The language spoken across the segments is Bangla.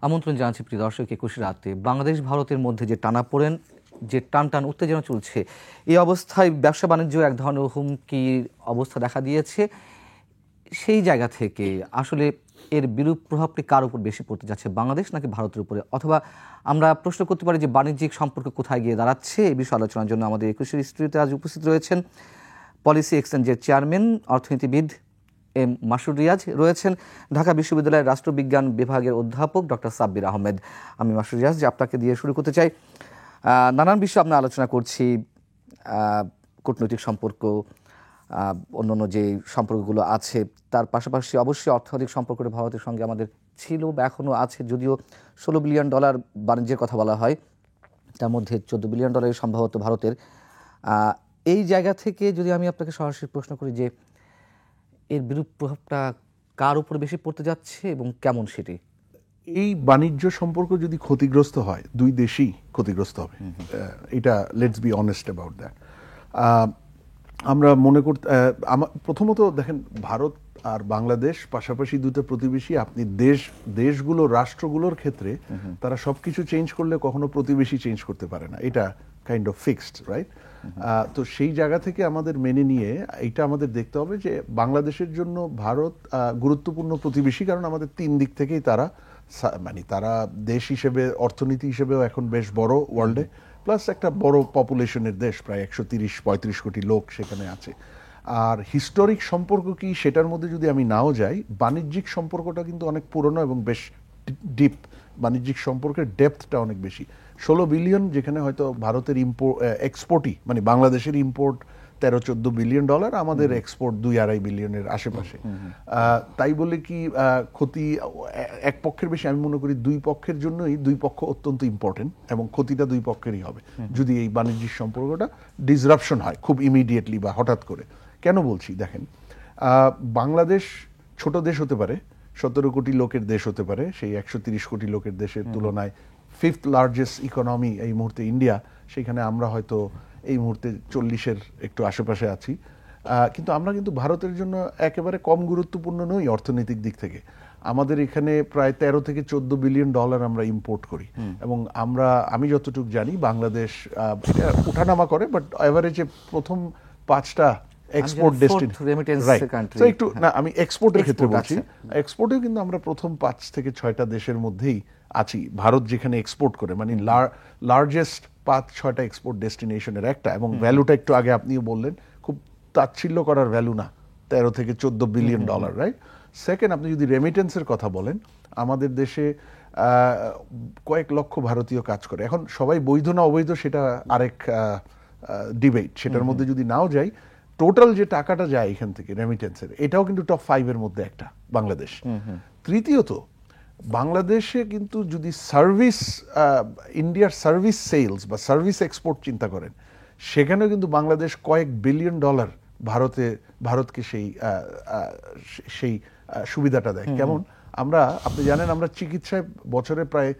আমন্ত্রণ জানাচ্ছি প্রিয় দর্শক। 21 রাতে বাংলাদেশ ভারতের মধ্যে যে টানাপোড়েন, যে টান উত্তেজনা চলছে, এই অবস্থায় ব্যবসা বাণিজ্য এক ধরনের হুমকির অবস্থা দেখা দিয়েছে। সেই জায়গা থেকে আসলে এর বিরূপ প্রভাবটি কার উপর বেশি পড়তে যাচ্ছে, বাংলাদেশ নাকি ভারতের উপরে? অথবা আমরা প্রশ্ন করতে পারি যে বাণিজ্যিক সম্পর্ক কোথায় গিয়ে দাঁড়াচ্ছে? এই বিষয়ে আলোচনার জন্য আমাদের 21 স্টুডিওতে আজ উপস্থিত রয়েছেন পলিসি এক্সচেঞ্জের চেয়ারম্যান, অর্থনীতিবিদ এম মাসুদ রিয়াজ, রয়েছেন ঢাকা বিশ্ববিদ্যালয়ের রাষ্ট্রবিজ্ঞান বিভাগের অধ্যাপক ডক্টর সাব্বির আহমেদ। আমি মাসুদ রিয়াজ, যে আপনাকে দিয়ে শুরু করতে চাই। নানান বিষয় আমরা আলোচনা করছি, কূটনৈতিক সম্পর্ক, অন্যান্য যে সম্পর্কগুলো আছে, তার পাশাপাশি অবশ্যই অর্থনৈতিক সম্পর্কটা ভারতের সঙ্গে আমাদের ছিল বা এখনও আছে। যদিও $16 বিলিয়ন বাণিজ্যের কথা বলা হয়, তার মধ্যে $14 বিলিয়ন সম্ভবত ভারতের। এই জায়গা থেকে যদি আমি আপনাকে সরাসরি প্রশ্ন করি যে এর বিরূপ প্রভাবটা কার উপর বেশি পড়তে যাচ্ছে এবং কেমন সেটি? এই বাণিজ্য সম্পর্ক যদি ক্ষতিগ্রস্ত হয়, দুই দেশই ক্ষতিগ্রস্ত হবে। এটা let's be honest about that. আমরা মনে করতে, প্রথমত দেখেন, ভারত আর বাংলাদেশ পাশাপাশি দুটো প্রতিবেশী। আপনি দেশগুলো, রাষ্ট্রগুলোর ক্ষেত্রে তারা সবকিছু চেঞ্জ করলে কখনো প্রতিবেশী চেঞ্জ করতে পারে না, এটা কাইন্ড অফ ফিক্সড, রাইট? তো সেই জায়গা থেকে আমাদের মেনে নিয়ে এটা আমাদের দেখতে হবে যে বাংলাদেশের জন্য ভারত গুরুত্বপূর্ণ প্রতিবেশী, কারণ আমাদের তিন দিক থেকেই তারা তারা দেশ হিসেবে, অর্থনীতি হিসেবেও এখন বেশ বড় ওয়ার্ল্ডে, প্লাস একটা বড় পপুলেশনের দেশ, প্রায় 130-35 কোটি লোক সেখানে আছে। আর হিস্টোরিক সম্পর্ক কি সেটার মধ্যে যদি আমি নাও যাই, বাণিজ্যিক সম্পর্কটা কিন্তু অনেক পুরনো এবং বেশ ডিপ। বাণিজ্যিক সম্পর্কের ডেপথটা অনেক বেশি। 16 বিলিয়ন, যেখানে হয়তো ভারতের এক্সপোর্টই, বাংলাদেশের ইম্পোর্ট $13-14 বিলিয়ন, আমাদের এক্সপোর্ট 2-2.5 বিলিয়নের আশেপাশে। তাই বলে কি ক্ষতি এক পক্ষের বেশি? আমি মনে করি দুই পক্ষের জন্যই, দুই পক্ষ অত্যন্ত ইম্পর্টেন্ট এবং ক্ষতিটা দুই পক্ষেরই হবে যদি এই বাণিজ্যিক সম্পর্কটা ডিসরাপশন হয় খুব ইমিডিয়েটলি বা হঠাৎ করে। কেন বলছি দেখেন, বাংলাদেশ ছোট দেশ হতে পারে, 17 কোটি লোকের দেশ হতে পারে, সেই 130 কোটি লোকের দেশের তুলনায় 5th লার্জেস্ট ইকোনমি এই মুহূর্তে ইন্ডিয়া, সেখানে আমরা হয়তো এই মুহূর্তে 40-এর একটু আশেপাশে আছি। কিন্তু আমরা কিন্তু ভারতের জন্য একেবারে কম গুরুত্বপূর্ণ নই অর্থনৈতিক দিক থেকে। আমাদের এখানে প্রায় $13-14 বিলিয়ন আমরা ইম্পোর্ট করি, এবং আমি যতটুকু জানি বাংলাদেশ উঠানামা করে, বাট এভারেজে প্রথম 5টা এক্সপোর্ট ডেস্টিনেশন। একটু না, আমি এক্সপোর্টের ক্ষেত্রে বলছি, এক্সপোর্টেও কিন্তু আমরা প্রথম 5 থেকে 6টা দেশের মধ্যেই আছি। ভারত যেখানে এক্সপোর্ট করে, লার্জেস্ট 5-6টা এক্সপোর্ট ডেস্টিনেশনের একটা, এবং ভ্যালুটা একটু আগে আপনিও বললেন, খুব তাচ্ছিল্য করার ভ্যালু না, $13-14 বিলিয়ন, রাইট? সেকেন্ড, আপনি যদি রেমিটেন্সের কথা বলেন, আমাদের দেশে কয়েক লক্ষ ভারতীয় কাজ করে। এখন সবাই বৈধ না অবৈধ সেটা আরেক ডিবেট, সেটার মধ্যে যদি নাও যাই, টোটাল যে টাকাটা যায় এখান থেকে রেমিটেন্সের, এটাও কিন্তু টপ 5-এর মধ্যে একটা বাংলাদেশ। তৃতীয়ত, বাংলাদেশে কিন্তু যদি সার্ভিস, ইন্ডিয়ার সার্ভিস সেলস বা সার্ভিস এক্সপোর্ট চিন্তা করেন, সেখানেও কিন্তু বাংলাদেশ কয়েক $বিলিয়ন ভারতকে সেই সুবিধাটা দেয়। কেমন? আপনি জানেন, আমরা চিকিৎসায় বছরে প্রায়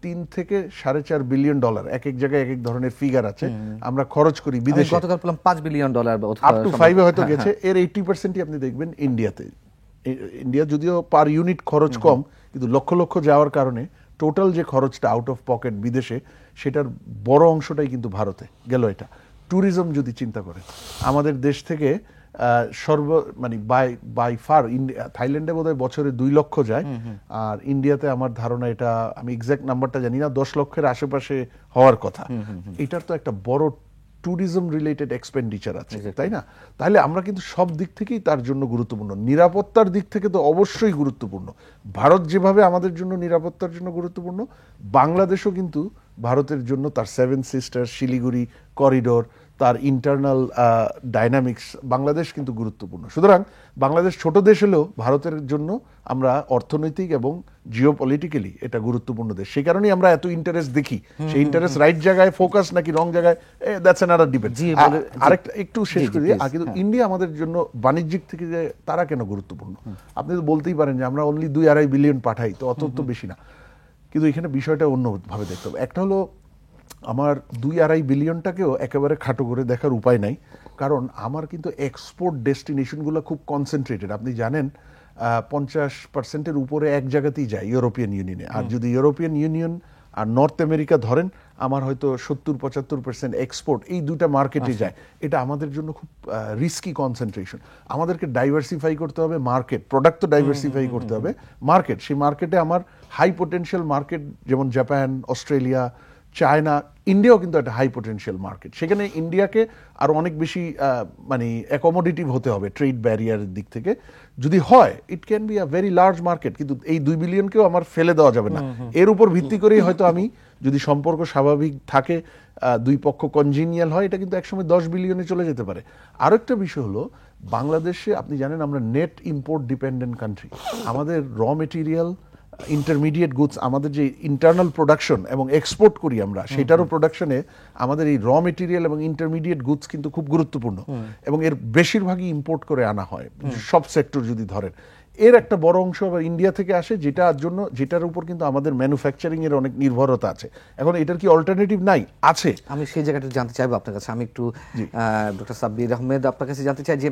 $3-4.5 বিলিয়ন, এক এক জায়গায় এক এক ধরনের ফিগার আছে, আমরা খরচ করি বিদেশে। গতকাল বললাম $5 বিলিয়ন, আপ টু 5-এ হয়তো গেছে। এর 80%ই আপনি দেখবেন ইন্ডিয়াতে। ইন্ডিয়া যদিও পার ইউনিট খরচ কম, কিন্তু লক্ষ লক্ষ যাওয়ার কারণে টোটাল যে খরচটা আউট অফ পকেট বিদেশে, সেটার বড় অংশটাই কিন্তু ভারতে গেল। এটা ট্যুরিজম যদি চিন্তা করেন, আমাদের দেশ থেকে বাই ফার থাইল্যান্ডে বোধহয় বছরে 2 লক্ষ যায়, আর ইন্ডিয়াতে আমার ধারণা, এটা আমি এক্সাক্ট নাম্বারটা জানি না, 10 লক্ষের আশেপাশে হওয়ার কথা। এটার তো একটা বড় ট্যুরিজম রিলেটেড এক্সপেন্ডিচার আছে, তাই না? তাহলে আমরা কিন্তু সব দিক থেকেই তার জন্য গুরুত্বপূর্ণ। নিরাপত্তার দিক থেকে তো অবশ্যই গুরুত্বপূর্ণ। ভারত যেভাবে আমাদের জন্য নিরাপত্তার জন্য গুরুত্বপূর্ণ, বাংলাদেশও কিন্তু ভারতের জন্য তার 7 সিস্টার, শিলিগুড়ি করিডোর, তার ইন্টারনাল ডাইনামিক্স, বাংলাদেশ কিন্তু গুরুত্বপূর্ণ। সুতরাং বাংলাদেশ ছোট দেশ হলেও ভারতের জন্য আমরা অর্থনৈতিক এবং জিওপলিটিক্যালি এটা গুরুত্বপূর্ণ দেশ। সেই কারণেই আমরা এত ইন্টারেস্ট দেখি। সেই ইন্টারেস্ট রাইট জায়গায় ফোকাস নাকি রং জায়গায়, দ্যাটস অ্যানাদার ডিবেট। আরেকটা একটু শেষ করি, কিন্তু ইন্ডিয়া আমাদের জন্য বাণিজ্যিক থেকে যে তারা কেন গুরুত্বপূর্ণ, আপনি তো বলতেই পারেন যে আমরা অনলি 2-2.5 বিলিয়ন পাঠাই, তো অত তো বেশি না। কিন্তু এখানে বিষয়টা অন্যভাবে দেখতে হবে। একটা হলো, আমার 2-2.5 বিলিয়নটাকেও একেবারে খাটো করে দেখার উপায় নাই, কারণ আমার কিন্তু এক্সপোর্ট ডেস্টিনেশনগুলো খুব কনসেন্ট্রেটেড। আপনি জানেন 50%-এর উপরে এক জায়গাতেই যায়, ইউরোপিয়ান ইউনিয়নে। আর যদি ইউরোপিয়ান ইউনিয়ন আর নর্থ আমেরিকা ধরেন, আমার হয়তো 70-75% এক্সপোর্ট এই দুটা মার্কেটে যায়। এটা আমাদের জন্য খুব রিস্কি কনসেন্ট্রেশন। আমাদেরকে ডাইভার্সিফাই করতে হবে মার্কেট, প্রোডাক্ট তো ডাইভার্সিফাই করতে হবে মার্কেট। সেই মার্কেটে আমার হাই পোটেনশিয়াল মার্কেট যেমন জাপান, অস্ট্রেলিয়া, চায়না, ইন্ডিয়াও কিন্তু একটা হাই পোটেনশিয়াল মার্কেট। সেখানে ইন্ডিয়াকে আরো অনেক বেশি মানে অ্যাকোমোডেটিভ হতে হবে ট্রেড ব্যারিয়ারের দিক থেকে। যদি হয়, it can be a very large market, কিন্তু এই 2 বিলিয়নকেও আমার ফেলে দেওয়া যাবে না। এর উপর ভিত্তি করেই হয়তো আমি, যদি সম্পর্ক স্বাভাবিক থাকে, দুই পক্ষ কনজিনিয়াল হয়, এটা কিন্তু একসময় 10 বিলিয়নে চলে যেতে পারে। আরো একটা বিষয় হলো, বাংলাদেশে আপনি জানেন আমরা নেট ইম্পোর্ট ডিপেন্ডেন্ট কান্ট্রি। আমাদের র মেটেরিয়াল, ইন্টারমিডিয়েট গুডস, আমাদের যে ইন্টারনাল প্রোডাকশন এবং এক্সপোর্ট করি আমরা, সেটারও প্রোডাকশনে আমাদের এই র মেটেরিয়াল এবং ইন্টারমিডিয়েট গুডস কিন্তু খুব গুরুত্বপূর্ণ, এবং এর বেশিরভাগই ইম্পোর্ট করে আনা হয় সব সেক্টর যদি ধরেন। এর একটা বড় অংশ আবার ইন্ডিয়া থেকে আসে, যেটার উপর কিন্তু আমাদের ম্যানুফ্যাকচারিং এর অনেক নির্ভরতা আছে। এখন এটার কি অল্টারনেটিভ নাই? আছে। আমি সেই জায়গাটা জানতে চাইবো আপনার কাছে। আমি একটু ডক্টর সাব্বির আহমেদ আপনার কাছে জানতে চাই যে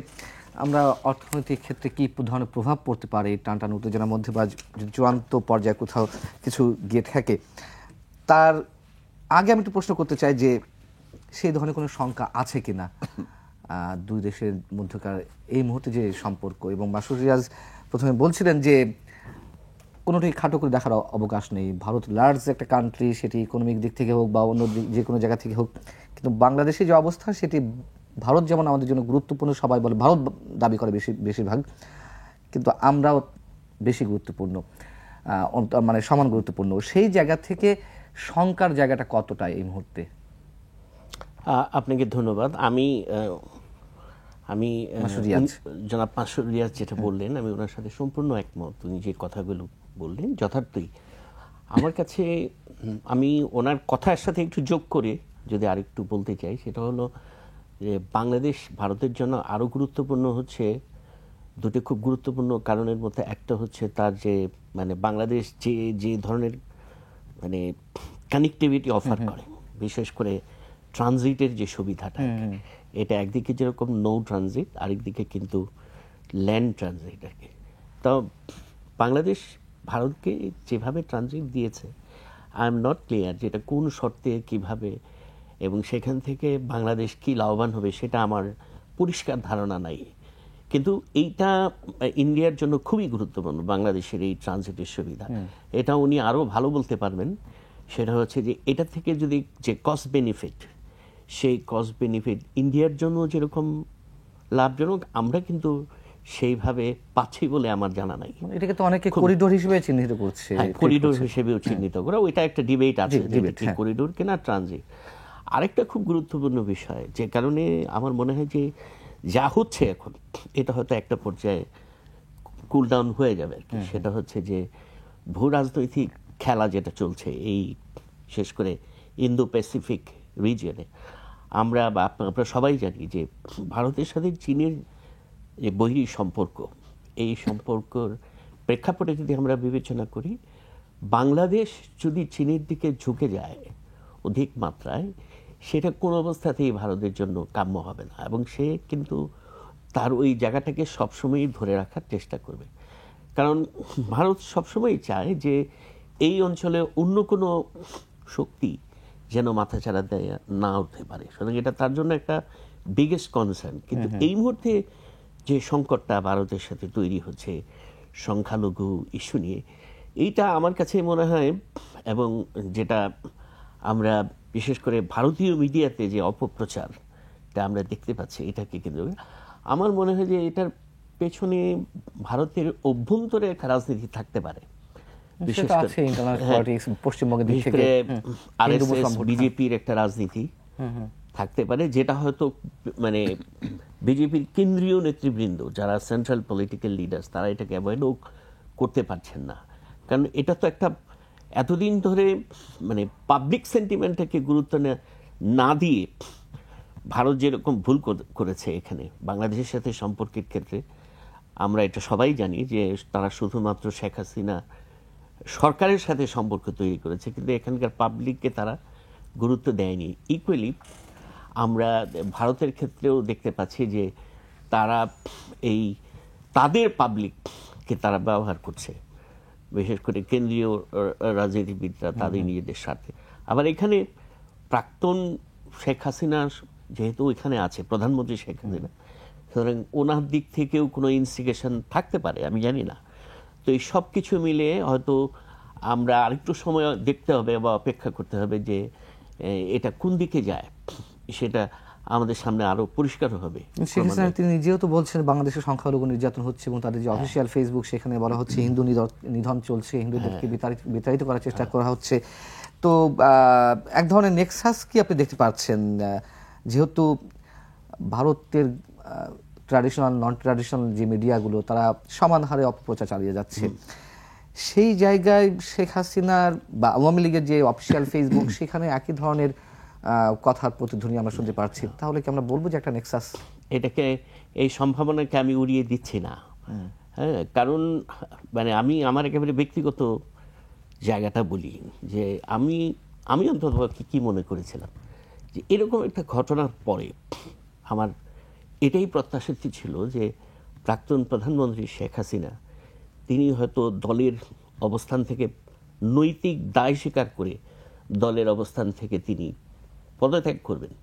আমরা অর্থনৈতিক ক্ষেত্রে কি ধরনের প্রভাব পড়তে পারে এই টানটান উত্তেজনার মধ্যে, বা চূড়ান্ত পর্যায়ে কোথাও কিছু গিয়ে থাকে, তার আগে আমি একটু প্রশ্ন করতে চাই যে সেই ধরনের কোনো শঙ্কা আছে কিনা দুই দেশের মধ্যকার এই মুহূর্তে যে সম্পর্ক। এবং মাসুদ রিয়াজ প্রথমে বলছিলেন যে কোনোটাই খাটো করে দেখার অবকাশ নেই। ভারত লার্জ একটা কান্ট্রি, সেটি ইকোনমিক দিক থেকে হোক বা অন্য যে কোনো জায়গা থেকে হোক, কিন্তু বাংলাদেশের যে অবস্থা, সেটি ভারত যেমন আমাদের জন্য গুরুত্বপূর্ণ, সবাই বলে, ভারত দাবি করে বেশিরভাগ, কিন্তু আমরাও বেশি গুরুত্বপূর্ণ, মানে সমান গুরুত্বপূর্ণ। সেই জায়গা থেকে শঙ্কার জায়গাটা কতটা এই মুহূর্তে? আপনাকে ধন্যবাদ। আমি জনাব মাসুদ রিয়াজ যেটা বললেন, আমি ওনার সাথে সম্পূর্ণ একমত। উনি যে কথাগুলো বললেন যথার্থই। আমার কাছে, আমি ওনার কথার সাথে একটু যোগ করে যদি আরেকটু বলতে চাই, সেটা হলো যে বাংলাদেশ ভারতের জন্য আরও গুরুত্বপূর্ণ হচ্ছে দুটো খুব গুরুত্বপূর্ণ কারণের মধ্যে একটা হচ্ছে তার যে, মানে বাংলাদেশ যে ধরনের মানে কানেক্টিভিটি অফার করে, বিশেষ করে ট্রানজিটের যে সুবিধাটা, এটা একদিকে যেরকম নৌ ট্রানজিট, আরেকদিকে কিন্তু ল্যান্ড ট্রানজিট আর কি। তো বাংলাদেশ ভারতকে যেভাবে ট্রানজিট দিয়েছে, আই এম নট ক্লিয়ার যেটা কোন শর্তে কিভাবে, এবং সেখান থেকে বাংলাদেশ কি লাভবান হবে সেটা আমার পরিষ্কার ধারণা নাই। কিন্তু এইটা ইন্ডিয়ার জন্য খুবই গুরুত্বপূর্ণ, বাংলাদেশের এই ট্রানজিটের সুবিধা। এটা উনি আরও ভালো বলতে পারবেন। সেটা হচ্ছে যে এটা থেকে যদি যে কস্ট বেনিফিট, সেই কস্ট বেনিফিট ইন্ডিয়ার জন্য যেরকম লাভজনক, আমরা কিন্তু সেইভাবে পাচ্ছি বলে আমার জানা নাই। এটাকে তো অনেকে করিডোর হিসেবে চিহ্নিত করছে, করিডোর হিসেবেও চিহ্নিত করা, ওইটা একটা ডিবেট আছে, করিডোর কিনা ট্রানজিট। আরেকটা খুব গুরুত্বপূর্ণ বিষয়, যে কারণে আমার মনে হয় যে যা হচ্ছে এখন, এটা হয়তো একটা পর্যায়ে কুল ডাউন হয়ে যাবে আর কি। সেটা হচ্ছে যে ভূ রাজনৈতিক খেলা যেটা চলছে এই শেষ করে ইন্দো প্যাসিফিক রিজিয়নে, আমরা সবাই জানি যে ভারতের সাথে চীনের যে বৈরী সম্পর্ক, এই সম্পর্কর প্রেক্ষাপটে যদি আমরা বিবেচনা করি, বাংলাদেশ যদি চীনের দিকে ঝুঁকে যায় অধিক মাত্রায়, সেটা কোনো অবস্থাতেই ভারতের জন্য কাম্য হবে না, এবং সে কিন্তু তার ওই জায়গাটাকে সবসময়ই ধরে রাখার চেষ্টা করবে। কারণ ভারত সবসময় চায় যে এই অঞ্চলে অন্য কোনো শক্তি যেন মাথাচাড়া দেয় না উঠতে পারে, সুতরাং এটা তার জন্য একটা বিগেস্ট কনসার্ন। কিন্তু এই মুহূর্তে যে সংকটটা ভারতের সাথে তৈরি হচ্ছে সংখ্যালঘু ইস্যু নিয়ে, এইটা আমার কাছে মনে হয়, এবং যেটা আমরা বিশেষ করে ভারতীয় মিডিয়াতে যে অপপ্রচারটা আমরা দেখতে পাচ্ছি, এটাকে কেন্দ্র করে আমার মনে হয় যে এটার পেছনে ভারতের অভ্যন্তরে একটা রাজনীতি থাকতে পারে, বিশেষ করে আরএসএস বিজেপির একটা রাজনীতি থাকতে পারে, যেটা হয়তো মানে বিজেপির কেন্দ্রীয় নেতৃবৃন্দ যারা সেন্ট্রাল পলিটিক্যাল লিডার্স, তারা এটাকে অ্যাভয়েডও করতে পারছেন না। কারণ এটা তো একটা এতদিন ধরে মানে পাবলিক সেন্টিমেন্টটাকে গুরুত্ব না দিয়ে ভারত যেরকম ভুল করেছে এখানে বাংলাদেশের সাথে সম্পর্কের ক্ষেত্রে, আমরা এটা সবাই জানি যে তারা শুধুমাত্র শেখ হাসিনা সরকারের সাথে সম্পর্ক তৈরি করেছে, কিন্তু এখানকার পাবলিককে তারা গুরুত্ব দেয়নি। ইকুয়ালি আমরা ভারতের ক্ষেত্রেও দেখতে পাচ্ছি যে তারা এই তাদের পাবলিক কে তারা ব্যবহার করছে, বিশেষ করে কেন্দ্রীয় রাজনীতিবিদরা তাদের নিজেদের স্বার্থে। আবার এখানে প্রাক্তন শেখ হাসিনা যেহেতু এখানে আছে, প্রধানমন্ত্রী শেখ হাসিনা, সুতরাং ওনার দিক থেকেও কোনো ইনস্টিগেশন থাকতে পারে, আমি জানি না। তো এই সব কিছু মিলে হয়তো আমরা আরেকটু সময় দেখতে হবে বা অপেক্ষা করতে হবে যে এটা কোন দিকে যায়, সেটা আমাদের সামনে আরো পরিষ্কার হবে। শেখ হাসিনা তিনি নিজেও তো বলছেন বাংলাদেশের সংখ্যালঘু নির্যাতন হচ্ছে, এবং তাদের যে অফিসিয়াল ফেসবুক সেখানে বলা হচ্ছে হিন্দু নিধন চলছে, হিন্দুদেরকে বিতাড়িত করার চেষ্টা করা হচ্ছে। তো এক ধরনের নেক্সাস কি আপনি দেখতে পাচ্ছেন, যেহেতু ভারতের ট্র্যাডিশনাল নন ট্র্যাডিশনাল যে মিডিয়াগুলো তারা সমান হারে অপপ্রচার চালিয়ে যাচ্ছে, সেই জায়গায় শেখ হাসিনার বা আওয়ামী লীগের যে অফিসিয়াল ফেসবুক সেখানে একই ধরনের কথার প্রতিধ্বনি আমরা শুনতে পাচ্ছি, তাহলে কি আমরা বলবো যে একটা নেক্সাস? এটাকে, এই সম্ভাবনাকে আমি উড়িয়ে দিচ্ছি না। হ্যাঁ, কারণ মানে আমি আমার একেবারে ব্যক্তিগত জায়গাটা বলি যে আমি অন্তত কি মনে করেছিলাম যে এরকম একটা ঘটনার পরে আমার এটাই প্রত্যাশিত ছিল যে প্রাক্তন প্রধানমন্ত্রী শেখ হাসিনা তিনি হয়তো দলের অবস্থান থেকে নৈতিক দায় স্বীকার করে দলের অবস্থান থেকে তিনি পদত্যাগ করবেন।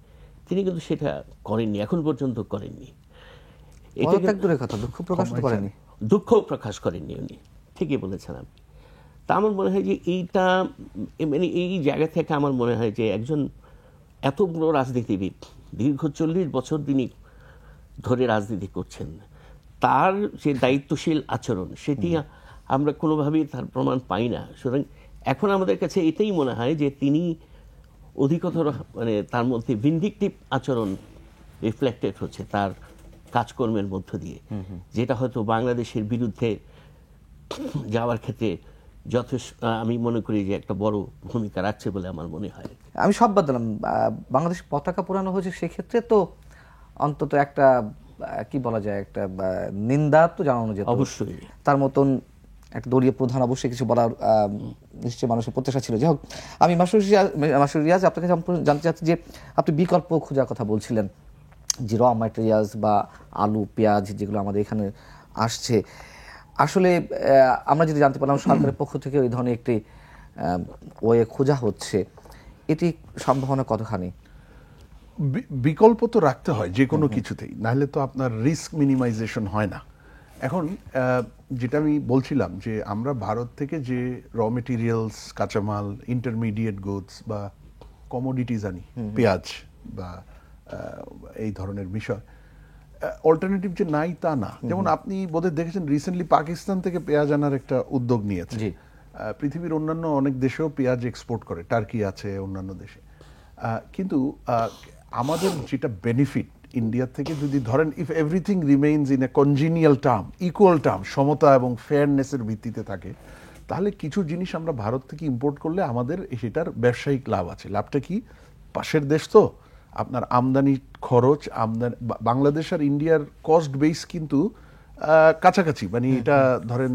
তিনি কিন্তু সেটা করেননি, এখন পর্যন্ত করেননি। পদত্যাগ দূরের কথা, দুঃখ প্রকাশ করেননি। দুঃখ প্রকাশ করেননি উনি, ঠিকই বলেছেন আপনি। তা আমার মনে হয় যে এইটা মানে এই জায়গা থেকে আমার মনে হয় যে একজন এত বড় রাজনীতিবিদ, দীর্ঘ 40 বছর তিনি ধরে রাজনীতি করছেন, তার যে দায়িত্বশীল আচরণ সেটি আমরা কোনোভাবেই তার প্রমাণ পাই না। সুতরাং এখন আমাদের কাছে এটাই মনে হয় যে তিনি অধিকতর মানে তার মধ্যে ভিন্ডিকটিভ আচরণ রিফ্লেক্টেড হচ্ছে তার কাজকর্মের মধ্য দিয়ে, যেটা হয়তো বাংলাদেশের বিরুদ্ধে যাওয়ার ক্ষেত্রে যথেষ্ট আমি মনে করি যে একটা বড় ভূমিকা রাখছে বলে আমার মনে হয়। আমি সব বাদ দিলাম, বাংলাদেশ পতাকা পোড়ানো হয়েছে, সেক্ষেত্রে তো অন্তত একটা কি বলা যায়, একটা নিন্দা তো জানানো যেত অবশ্যই। তার মতন একটা দলীয় প্রধান অবশ্যই কিছু বলার নিশ্চয়ই মানুষের প্রত্যাশা ছিল। যাই হোক, আমি মাসুর রিয়াজ আপনাকে জানতে চাচ্ছি যে আপনি বিকল্প খোঁজার কথা বলছিলেন, যে র ম্যাটেরিয়ালস বা আলু পেঁয়াজ যেগুলো আমাদের এখানে আসছে, আসলে আমরা যদি জানতে পারলাম সরকারের পক্ষ থেকে ওই ধরনের একটি ওয়ে খোঁজা হচ্ছে, এটি সম্ভাবনা কতখানি? বিকল্প তো রাখতে হয় যে কোনো কিছুতেই, নাহলে তো আপনার রিস্ক মিনিমাইজেশন হয় না। এখন যেটা আমি বলছিলাম যে আমরা ভারত থেকে যে র মেটেরিয়ালস, কাঁচামাল, ইন্টারমিডিয়েট গুডস বা কমোডিটিস আনি, পেঁয়াজ বা এই ধরনের বিষয়, অল্টারনেটিভ যে নাই তা না। যেমন আপনি বোধহয় দেখেছেন রিসেন্টলি পাকিস্তান থেকে পেঁয়াজ আনার একটা উদ্যোগ নিয়েছে। পৃথিবীর অন্যান্য অনেক দেশেও পেঁয়াজ এক্সপোর্ট করে, টার্কি আছে, অন্যান্য দেশে। কিন্তু আমাদের যেটা বেনিফিট ইন্ডিয়া থেকে, যদি ধরেন if everything remains in a কনজিনিয়াল term, equal term, সমতা এবং ফেয়ারনেসের ভিত্তিতে থাকে, তাহলে কিছু জিনিস আমরা ভারত থেকে ইম্পোর্ট করলে আমাদের সেটার ব্যবসায়িক লাভ আছে। লাভটা কি? পাশের দেশ তো, আপনার আমদানি খরচ, বাংলাদেশ আর ইন্ডিয়ার কস্ট বেস কিন্তু কাছাকাছি, মানে এটা ধরেন